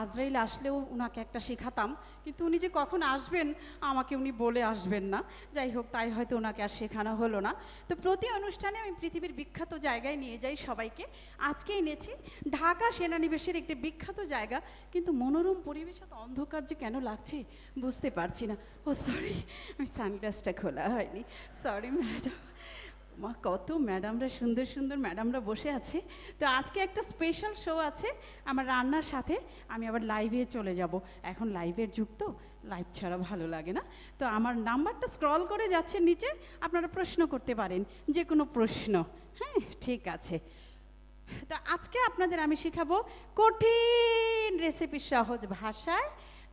আজরাইল আসলেও ওনাকে একটা শেখাতাম, কিন্তু উনি যে কখন আসবেন আমাকে উনি বলে আসবেন না। যাই হোক, তাই হয়তো ওনাকে আর শেখানো হলো না। তো প্রতি অনুষ্ঠানে আমি পৃথিবীর বিখ্যাত জায়গায় নিয়ে যাই সবাইকে। আজকে এনেছি ঢাকা সেনানিবাসের একটি বিখ্যাত জায়গা, কিন্তু মনোরম পরিবেশ, এত অন্ধকার যে কেন লাগছে বুঝতে পারছি না। ও সরি, আমি সানগ্লাসটা খোলা হয়নি, সরি ম্যাডাম। মা, কত ম্যাডামরা, সুন্দর সুন্দর ম্যাডামরা বসে আছে। তো আজকে একটা স্পেশাল শো আছে আমার রান্নার সাথে। আমি আবার লাইভে চলে যাব, এখন লাইভের যুগ তো, লাইভ ছাড়া ভালো লাগে না। তো আমার নাম্বারটা স্ক্রল করে যাচ্ছে নিচে, আপনারা প্রশ্ন করতে পারেন, যে কোনো প্রশ্ন। হ্যাঁ, ঠিক আছে। তো আজকে আপনাদের আমি শেখাবো কঠিন রেসিপি সহজ ভাষায়,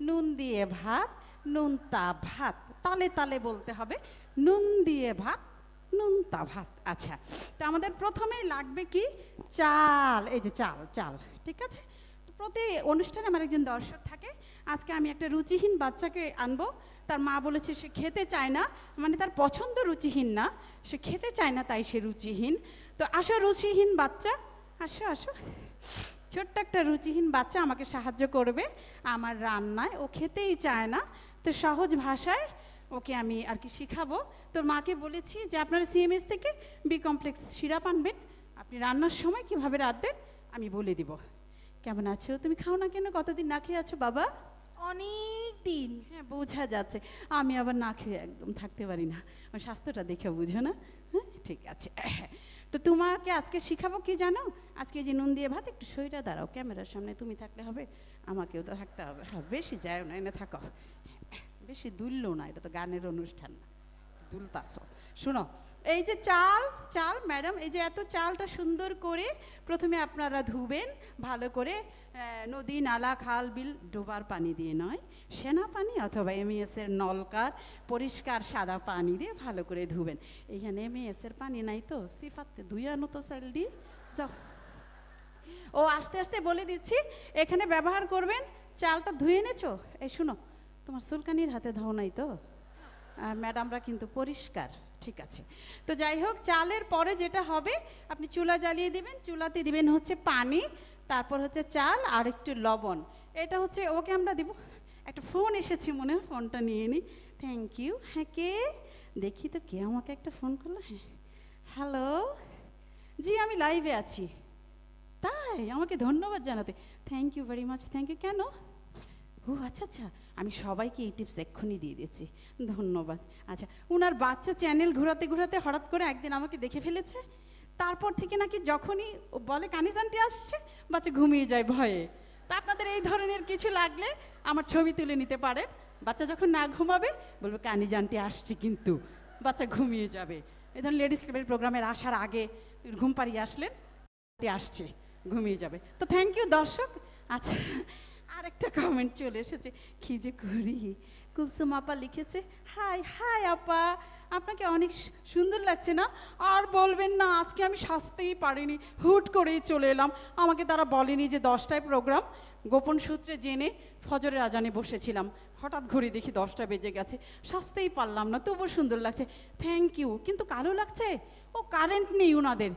নুন দিয়ে ভাত, নুনতা ভাত। তালে তালে বলতে হবে, নুন দিয়ে ভাত, নুনতা ভাত। আচ্ছা, তো আমাদের প্রথমেই লাগবে কি? চাল। এই যে চাল, চাল, ঠিক আছে। প্রতি অনুষ্ঠানে আমার একজন দর্শক থাকে। আজকে আমি একটা রুচিহীন বাচ্চাকে আনবো। তার মা বলেছে সে খেতে চায় না, মানে তার পছন্দ রুচিহীন না, সে খেতে চায় না, তাই সে রুচিহীন। তো আসো রুচিহীন বাচ্চা, আসো আসো। ছোট্ট একটা রুচিহীন বাচ্চা আমাকে সাহায্য করবে আমার রান্নায়। ও খেতেই চায় না, তো সহজ ভাষায় ওকে আমি আর কি শিখাবো। তোর মাকে বলেছি যে আপনারা সিএমএস থেকে বি কমপ্লেক্স সিরাপ আনবেন, আপনি রান্নার সময় কিভাবে রাঁধবেন আমি বলে দিব। কেমন আছো? তুমি খাও না কেন? কতদিন না খেয়ে আছো বাবা? অনেক দিন। হ্যাঁ, বোঝা যাচ্ছে। আমি আবার না খেয়ে একদম থাকতে পারি না, আমার স্বাস্থ্যটা দেখে বুঝো না? হ্যাঁ, ঠিক আছে। তো তোমাকে আজকে শিখাবো কি জানো? আজকে যে নুন দিয়ে ভাত, একটু সইটা দাঁড়াও, ক্যামেরার সামনে তুমি থাকলে হবে, আমাকেও তো থাকতে হবে। হ্যাঁ, বেশি যায় না, এনে থাকো, বেশি দুললো না, এটা তো গানের অনুষ্ঠান না, দুলতাছো। শুনো, এই যে চাল, চাল ম্যাডাম, এই যে এত চালটা সুন্দর করে প্রথমে আপনারা ধুবেন ভালো করে। নদী, নালা, খাল, বিল ডোবার পানি দিয়ে নয়, সেনা পানি অথবা এমইএসের নলকার পরিষ্কার সাদা পানি দিয়ে ভালো করে ধুবেন। এইখানে এমইএসের পানি নাই তো, সিফাতে ধুই আনো তো সাইলডি যাও। ও আস্তে আস্তে বলে দিচ্ছি, এখানে ব্যবহার করবেন। চালটা ধুয়ে এনেছো? এই শুনো, তোমার সুলকানির হাতে ধাও নাই তো? ম্যাডামরা কিন্তু পরিষ্কার, ঠিক আছে। তো যাই হোক, চালের পরে যেটা হবে, আপনি চুলা জ্বালিয়ে দিবেন। চুলাতে দিবেন হচ্ছে পানি, তারপর হচ্ছে চাল আর একটু লবণ। এটা হচ্ছে ওকে আমরা দিব। একটা ফোন এসেছে মনে হয়, ফোনটা নিয়ে নিই। Thank you. হ্যাঁ, কে? দেখি তো কে আমাকে একটা ফোন করলো। হ্যাঁ, হ্যালো, জি আমি লাইভে আছি। তাই? আমাকে ধন্যবাদ জানাতে, thank you very much. Thank you. কেন? ও আচ্ছা আচ্ছা, আমি সবাইকে এই টিপস এক্ষুনি দিয়ে দিয়েছি, ধন্যবাদ। আচ্ছা, ওনার বাচ্চা চ্যানেল ঘোরাতে ঘোরাতে হঠাৎ করে একদিন আমাকে দেখে ফেলেছে। তারপর থেকে নাকি যখনই বলে কানিজ আন্টি আসছে, বাচ্চা ঘুমিয়ে যায় ভয়ে। তা আপনাদের এই ধরনের কিছু লাগলে আমার ছবি তুলে নিতে পারেন। বাচ্চা যখন না ঘুমাবে বলবে কানিজ আন্টি আসছে, কিন্তু বাচ্চা ঘুমিয়ে যাবে। এই ধরুন লেডিস ক্লাবের প্রোগ্রামের আসার আগে ঘুম পাড়িয়ে আসলেন, আসছে ঘুমিয়ে যাবে। তো থ্যাংক ইউ দর্শক। আচ্ছা, আরেকটা কমেন্ট চলে এসেছে, কি যে করি। কুলসুম আপা লিখেছে, হাই হাই আপা, আপনাকে অনেক সুন্দর লাগছে না? আর বলবেন না, আজকে আমি সাজতেই পারিনি, হুট করেই চলে এলাম। আমাকে তারা বলেনি যে 10টায় প্রোগ্রাম, গোপন সূত্রে জেনে ফজরের আজানে বসেছিলাম, হঠাৎ ঘড়ি দেখি 10টা বেজে গেছে, সাজতেই পারলাম না, তবুও সুন্দর লাগছে। Thank you. কিন্তু কালো লাগছে? ও কারেন্ট নেই ওনাদের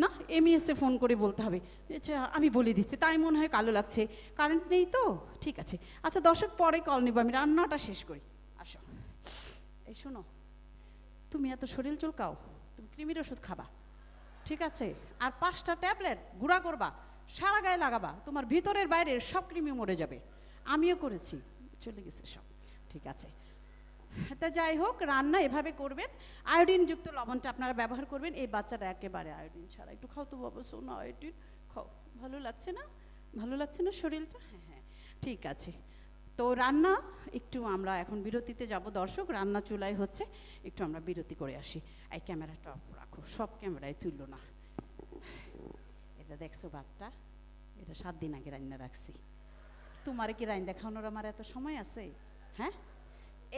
না, এমইএসে ফোন করে বলতে হবে। আচ্ছা, আমি বলে দিচ্ছি, তাই মনে হয় কালো লাগছে, কারেন্ট নেই তো, ঠিক আছে। আচ্ছা দর্শক, পরে কল নেব, আমি রান্নাটা শেষ করি। আসো, এই শোনো, তুমি এত শরীর চুলকাও, তুমি কৃমির ওষুধ খাবা, ঠিক আছে? আর 5টা ট্যাবলেট গুঁড়া করবা, সারা গায়ে লাগাবা, তোমার ভিতরের বাইরের সব কৃমি মরে যাবে। আমিও করেছি, চলে গেছে সব, ঠিক আছে? তা যাই হোক, রান্না এভাবে করবেন, আয়োডিনযুক্ত লবণটা আপনারা ব্যবহার করবেন। এই বাচ্চাটা একেবারে আয়োডিন ছাড়া। একটু খাও তো বাবা, শোনো, আয়োডিন খাও। ভালো লাগছে না? ভালো লাগছে না শরীরটা? হ্যাঁ হ্যাঁ, ঠিক আছে। তো রান্না একটু আমরা এখন বিরতিতে যাব দর্শক, রান্না চুলায় হচ্ছে, একটু আমরা বিরতি করে আসি। এই ক্যামেরাটা অফ রাখো, সব ক্যামেরায় তুললো না। এই যে দেখছো ভাতটা, এটা 7 দিন আগে রান্না রাখছি। তোমার কি রান্না দেখানোর আমার এত সময় আছে? হ্যাঁ,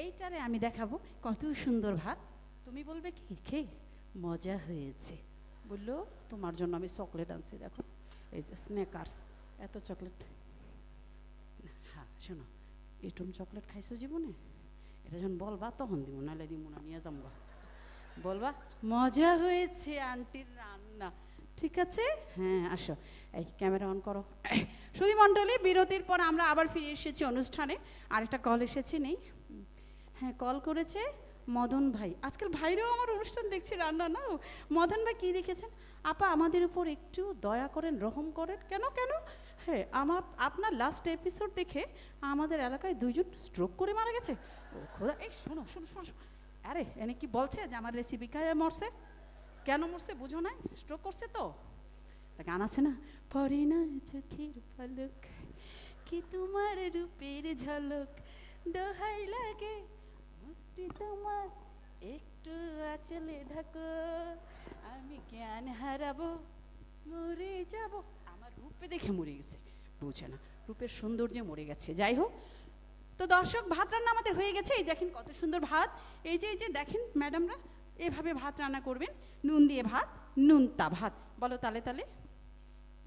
এইটারে আমি দেখাবো কত সুন্দর ভাত। তুমি বলবে কি, খেয়ে মজা হয়েছে। বললো তোমার জন্য আমি চকলেট আনছি, দেখো এই যে স্ন্যাকার্স, এত চকলেট। হ্যাঁ শোনো, এটুম চকলেট খাইছো জীবনে? এটা যখন বলবা তখন দিব, নাহলে দিব না, নিয়ে যাবো। বলবা মজা হয়েছে আন্টির রান্না, ঠিক আছে? হ্যাঁ আসো, এই ক্যামেরা অন করো। সুধী মণ্ডলী, বিরতির পর আমরা আবার ফিরে এসেছি অনুষ্ঠানে। আরেকটা কল এসেছে, নেই? হ্যাঁ, কল করেছে মদন ভাই। আজকাল ভাইরাও আমার অনুষ্ঠান দেখছি, রান্না না। মদন ভাই কি লিখেছেন, আপা আমাদের উপর একটু দয়া করেন, রহম করেন। কেন কেন? হ্যাঁ, আপনার লাস্ট এপিসোড দেখে আমাদের এলাকায় 2 জন স্ট্রোক করে মারা গেছে। ও খোদা, এই শোনো শোনো শোনো, আরে এনে কি বলছে যে আমার রেসিপি খায় মরছে? কেন মরছে বুঝো না? স্ট্রোক করছে তো। গান আছে না, পরে না চোখের পলক কি তোমার রূপের ঝলক, দোহাই লাগে মুক্তি তোমার একটু আঁচলে ঢাকো, আমি জ্ঞান হারাবো, মরে যাব। আমার রূপে দেখে মরে গেছে, বুঝে না, রূপের সৌন্দর্যে মরে গেছে। যাই হোক, তো দর্শক, ভাত রান্না আমাদের হয়ে গেছে। এই দেখেন কত সুন্দর ভাত। এই যে দেখেন ম্যাডামরা এভাবে ভাত রান্না করবেন, নুন দিয়ে ভাত, নুনতা ভাত। বলো তালে তালে,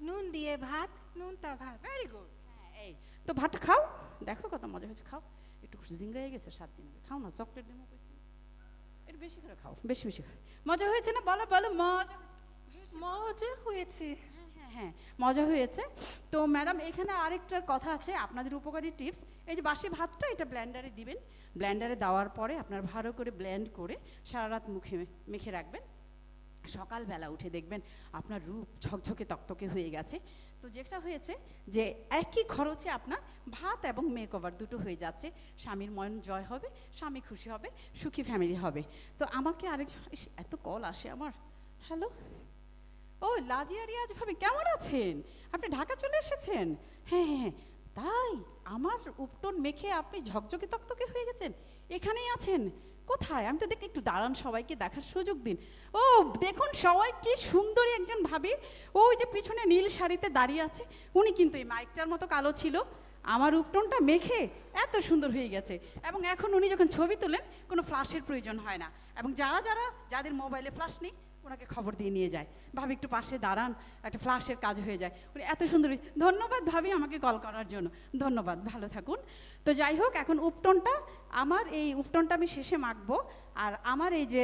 নুন দিয়ে ভাত, নুনতা ভাত। Very good. হ্যাঁ, এই তো ভাতটা খাও, দেখো কত মজা হয়েছে। খাও, একটু জিংড়ে গেছে 7 দিন আগে, খাও না, চকলেট দেবো কইছি, একটু বেশি করে খাও, বেশি বেশি খাও। মজা হয়েছে না? বলো বলো, মজা মজা হয়েছে। হ্যাঁ হ্যাঁ, মজা হয়েছে। তো ম্যাডাম, এখানে আরেকটা কথা আছে, আপনাদের উপকারী টিপস। এই যে বাসি ভাতটা, এটা ব্লেন্ডারে দিবেন। ব্লেন্ডারে দেওয়ার পরে আপনার ভালো করে ব্লেন্ড করে সারা রাত মুখে মেখে রাখবেন। সকালবেলা উঠে দেখবেন আপনার রূপ ঝকঝকে তকতকে হয়ে গেছে। তো যেটা হয়েছে যে একই খরচে আপনার ভাত এবং মেকওভার দুটো হয়ে যাচ্ছে। স্বামীর মন জয় হবে, স্বামী খুশি হবে, সুখী ফ্যামিলি হবে। তো আমাকে আরেক, এত কল আসে আমার। হ্যালো, ও লাজিয়া রিয়াজ ভাবি, কেমন আছেন? আপনি ঢাকা চলে এসেছেন? হ্যাঁ হ্যাঁ হ্যাঁ, তাই আমার উপটন মেখে আপনি ঝকঝকে তকতকে হয়ে গেছেন, এখানেই আছেন? কোথায়? আমি তো দেখি, একটু দাঁড়ান, সবাইকে দেখার সুযোগ দিন। ও দেখুন, সবাই কি সুন্দরী একজন ভাবি, ওই যে পিছনে নীল শাড়িতে দাঁড়িয়ে আছে, উনি কিন্তু এই মাইকটার মতো কালো ছিল। আমার উপটনটা মেখে এত সুন্দর হয়ে গেছে, এবং এখন উনি যখন ছবি তোলেন কোনো ফ্ল্যাশের প্রয়োজন হয় না, এবং যাদের মোবাইলে ফ্ল্যাশ নেই ওনাকে খবর দিয়ে নিয়ে যায়, ভাবি একটু পাশে দাঁড়ান, একটা ফ্ল্যাশের কাজ হয়ে যায়। উনি এত সুন্দর। ধন্যবাদ ভাবি আমাকে কল করার জন্য, ধন্যবাদ, ভালো থাকুন। তো যাই হোক, এখন উপটনটা, আমার এই উপটনটা আমি শেষে মাখবো। আর আমার এই যে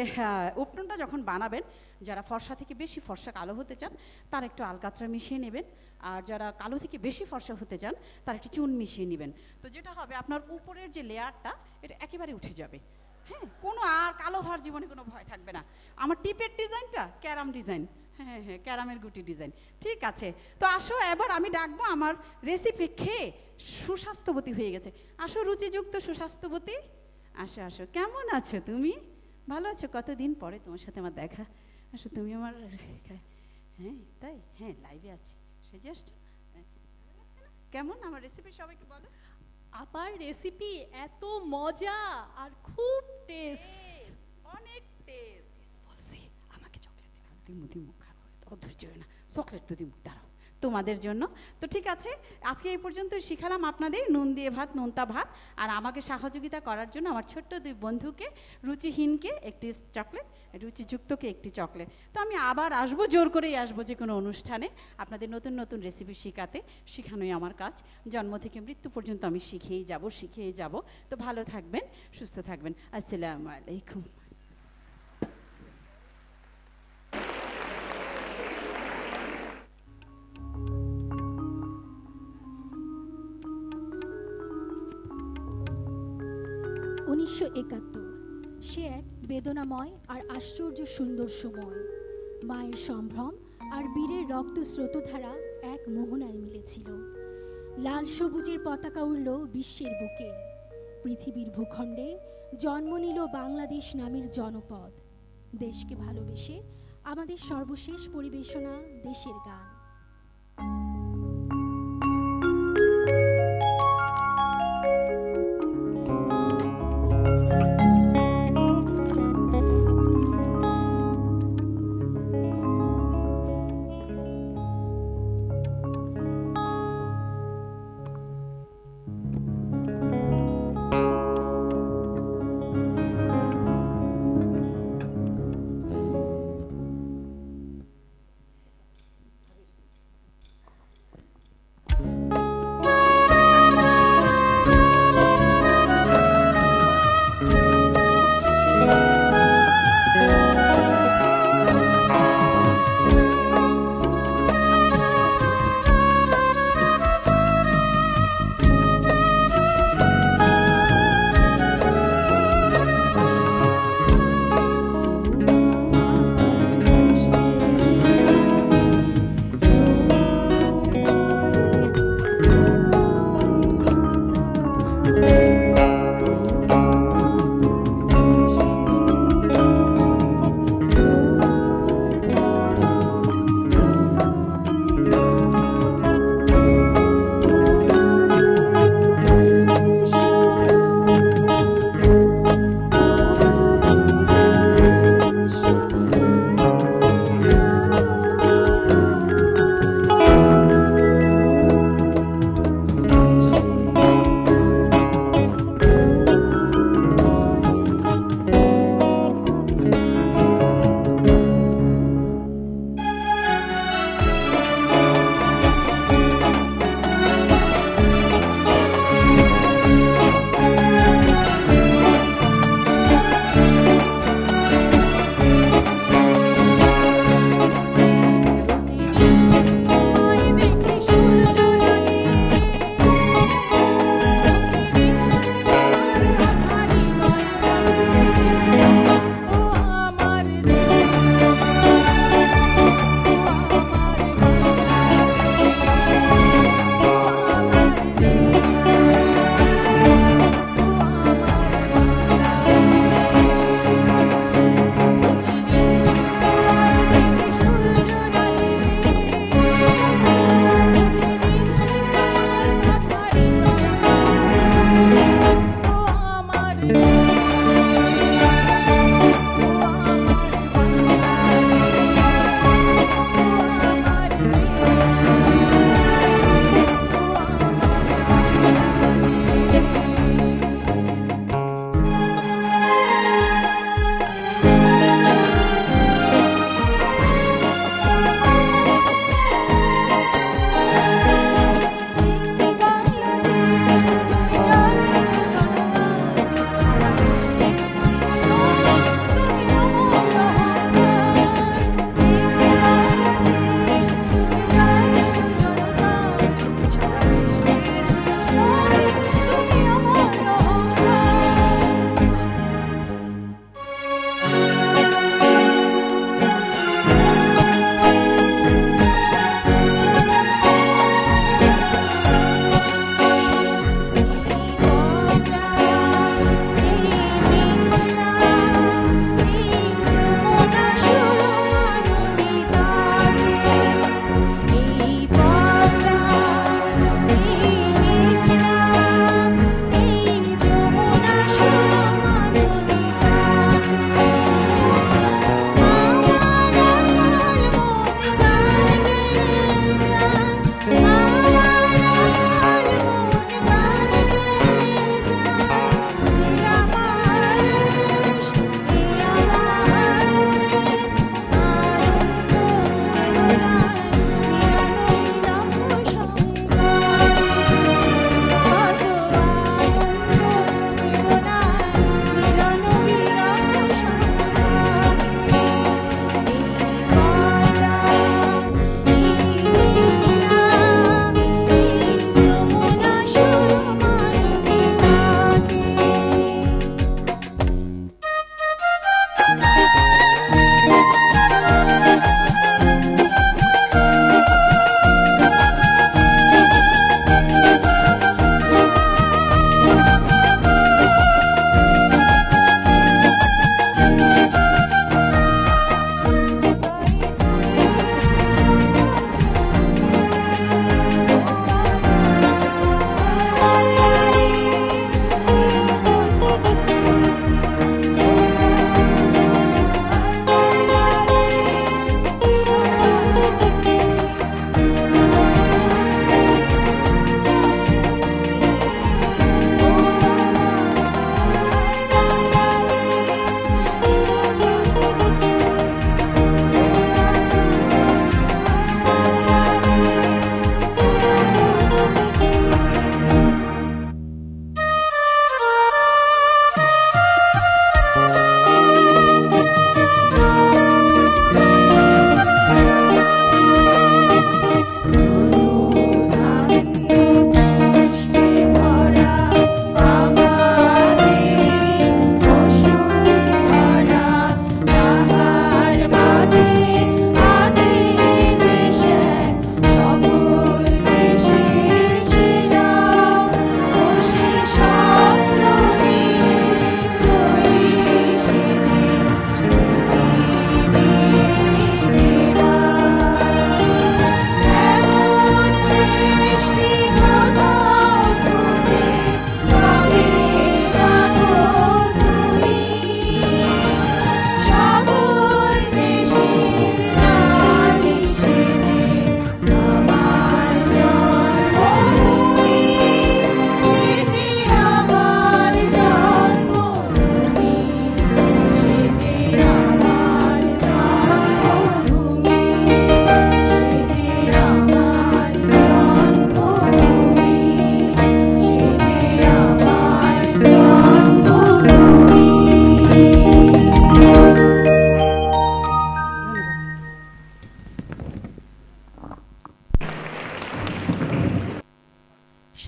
উপটনটা যখন বানাবেন, যারা ফর্সা থেকে বেশি ফর্সা কালো হতে চান তারা একটু আলকাতরা মিশিয়ে নেবেন, আর যারা কালো থেকে বেশি ফর্সা হতে চান তারা একটু চুন মিশিয়ে নেবেন। তো যেটা হবে, আপনার উপরের যে লেয়ারটা এটা একেবারে উঠে যাবে। হ্যাঁ, কোনো আর কালো হওয়ার জীবনে কোনো ভয় থাকবে না। আমার টিপের ডিজাইনটা ক্যারাম ডিজাইন, হ্যাঁ হ্যাঁ, ক্যারামের গুটি ডিজাইন, ঠিক আছে। তো আসো, এবার আমি ডাকবো আমার রেসিপি খেয়ে সুস্বাস্থ্যবতী হয়ে গেছে। আসো রুচিযুক্ত সুস্বাস্থ্যবতী, আসো আসো। কেমন আছো তুমি? ভালো আছো? কতদিন পরে তোমার সাথে আমার দেখা। আসো, তুমি আমার, হ্যাঁ তাই, হ্যাঁ লাইভে আছি, সেজে আসছো। কেমন আমার রেসিপি সবাইকে বলো। আপার রেসিপি এত মজা আর খুব টেস্ট, অনেক টেস্ট বলছি। দিমু দিমু খাবো অধৈর্য হয় না চকলেট তো দিমু দাঁড়াও তোমাদের জন্য। তো ঠিক আছে, আজকে এই পর্যন্ত শিখালাম আপনাদের নুন দিয়ে ভাত, নোনতা ভাত। আর আমাকে সহযোগিতা করার জন্য আমার ছোট্ট দুই বন্ধুকে, রুচিহীনকে একটি চকলেট, রুচিযুক্তকে একটি চকলেট। তো আমি আবার আসবো, জোর করেই আসবো যে কোনো অনুষ্ঠানে আপনাদের নতুন নতুন রেসিপি শেখাতে। শেখানোই আমার কাজ, জন্ম থেকে মৃত্যু পর্যন্ত আমি শিখেই যাব। তো ভালো থাকবেন, সুস্থ থাকবেন। আসসালামু আলাইকুম। উনিশশো ৭১ সে এক বেদনাময় আর আশ্চর্য সুন্দর সময়। মায়ের সম্ভ্রম আর বীরের রক্তস্রোতধারা এক মোহনায় মিলেছিল। লাল সবুজের পতাকা উড়ল বিশ্বের বুকে। পৃথিবীর ভূখণ্ডে জন্ম নিল বাংলাদেশ নামের জনপদ। দেশকে ভালোবেসে আমাদের সর্বশেষ পরিবেশনা দেশের গান।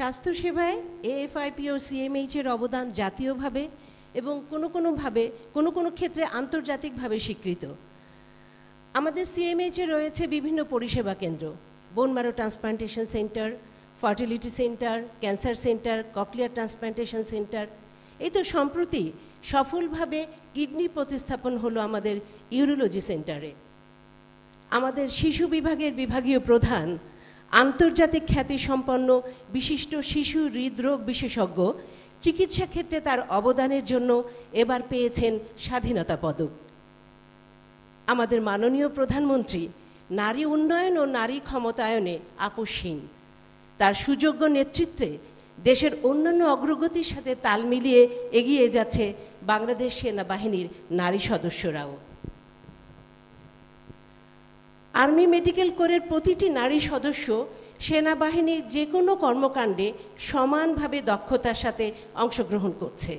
স্বাস্থ্যসেবায় এএফআইপি ও সিএমএইচের অবদান জাতীয়ভাবে এবং কোনো কোনো ক্ষেত্রে আন্তর্জাতিকভাবে স্বীকৃত। আমাদের সিএমএইচে রয়েছে বিভিন্ন পরিষেবা কেন্দ্র, bone marrow transplantation centre, fertility centre, cancer centre, cochlear transplantation centre. এই তো সম্প্রতি সফলভাবে কিডনি প্রতিস্থাপন হলো আমাদের ইউরোলজি সেন্টারে। আমাদের শিশু বিভাগের বিভাগীয় প্রধান, আন্তর্জাতিক খ্যাতিসম্পন্ন বিশিষ্ট শিশু হৃদরোগ বিশেষজ্ঞ, চিকিৎসা ক্ষেত্রে তার অবদানের জন্য এবার পেয়েছেন স্বাধীনতা পদক। আমাদের মাননীয় প্রধানমন্ত্রী নারী উন্নয়ন ও নারী ক্ষমতায়নে আপোষহীন। তার সুযোগ্য নেতৃত্বে দেশের অন্যান্য অগ্রগতির সাথে তাল মিলিয়ে এগিয়ে যাচ্ছে বাংলাদেশ সেনাবাহিনীর নারী সদস্যরাও। আর্মি মেডিকেল কোরের প্রতিটি নারী সদস্য সেনাবাহিনীর যে কোনো কর্মকাণ্ডে সমানভাবে দক্ষতার সাথে অংশগ্রহণ করছে।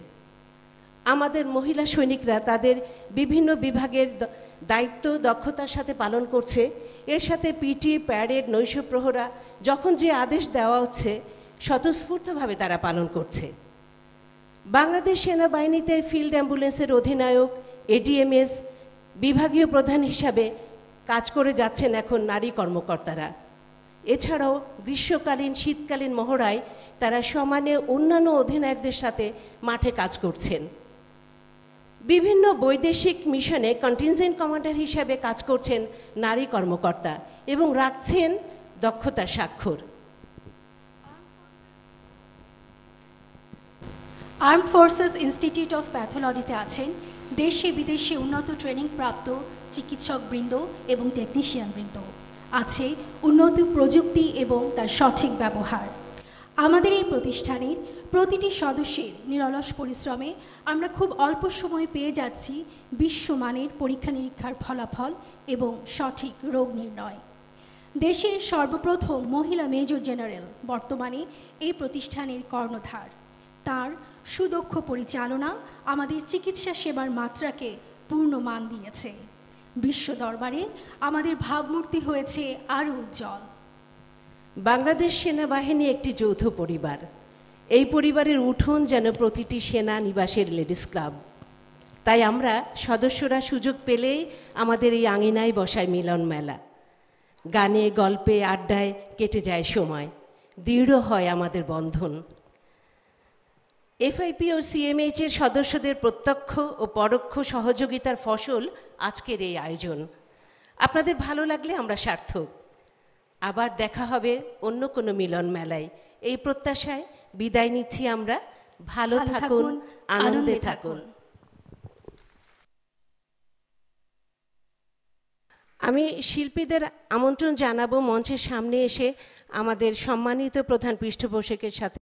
আমাদের মহিলা সৈনিকরা তাদের বিভিন্ন বিভাগের দায়িত্ব দক্ষতার সাথে পালন করছে। এর সাথে পিটি, প্যারেড, নৈশ প্রহরা যখন যে আদেশ দেওয়া হচ্ছে স্বতঃস্ফূর্তভাবে তারা পালন করছে। বাংলাদেশ সেনাবাহিনীতে ফিল্ড অ্যাম্বুলেন্সের অধিনায়ক, এডিএমএস, বিভাগীয় প্রধান হিসাবে কাজ করে যাচ্ছেন এখন নারী কর্মকর্তারা। এছাড়াও গ্রীষ্মকালীন শীতকালীন মহড়ায় তারা সমানে অন্যান্য অধিনায়কদের সাথে মাঠে কাজ করছেন। বিভিন্ন বৈদেশিক মিশনে কন্টিনজেন্ট কমান্ডার হিসাবে কাজ করছেন নারী কর্মকর্তা এবং রাখছেন দক্ষতার স্বাক্ষর। আর্মড ফোর্সেস ইনস্টিটিউট অফ প্যাথোলজিতে আছেন দেশে বিদেশে উন্নত ট্রেনিং প্রাপ্ত চিকিৎসকবৃন্দ এবং টেকনিশিয়ানবৃন্দ। আছে উন্নত প্রযুক্তি এবং তার সঠিক ব্যবহার। আমাদের এই প্রতিষ্ঠানের প্রতিটি সদস্যের নিরলস পরিশ্রমে আমরা খুব অল্প সময়ে পেয়ে যাচ্ছি বিশ্বমানের পরীক্ষা নিরীক্ষার ফলাফল এবং সঠিক রোগ নির্ণয়। দেশের সর্বপ্রথম মহিলা মেজর জেনারেল বর্তমানে এই প্রতিষ্ঠানের কর্ণধার। তার সুদক্ষ পরিচালনা আমাদের চিকিৎসা সেবার মাত্রাকে পূর্ণ মান দিয়েছে। বিশ্ব দরবারে আমাদের ভাবমূর্তি হয়েছে আরও উজ্জ্বল। বাংলাদেশ সেনাবাহিনী একটি যৌথ পরিবার। এই পরিবারের উঠোন যেন প্রতিটি সেনা নিবাসের লেডিস ক্লাব। তাই আমরা সদস্যরা সুযোগ পেলেই আমাদের এই আঙিনায় বসায় মিলন মেলা। গানে, গল্পে, আড্ডায় কেটে যায় সময়, দৃঢ় হয় আমাদের বন্ধন। এফআইপি ও সিএমএইচের সদস্যদের প্রত্যক্ষ ও পরোক্ষ সহযোগিতার ফসল আজকের এই আয়োজন। আপনাদের ভালো লাগলে আমরা সার্থক। আবার দেখা হবে অন্য কোনো মিলন মেলায়। এই প্রত্যাশায় বিদায় নিচ্ছি আমরা। ভালো থাকুন, আনন্দে থাকুন। আমি শিল্পীদের আমন্ত্রণ জানাবো মঞ্চের সামনে এসে আমাদের সম্মানিত প্রধান পৃষ্ঠপোষকের সাথে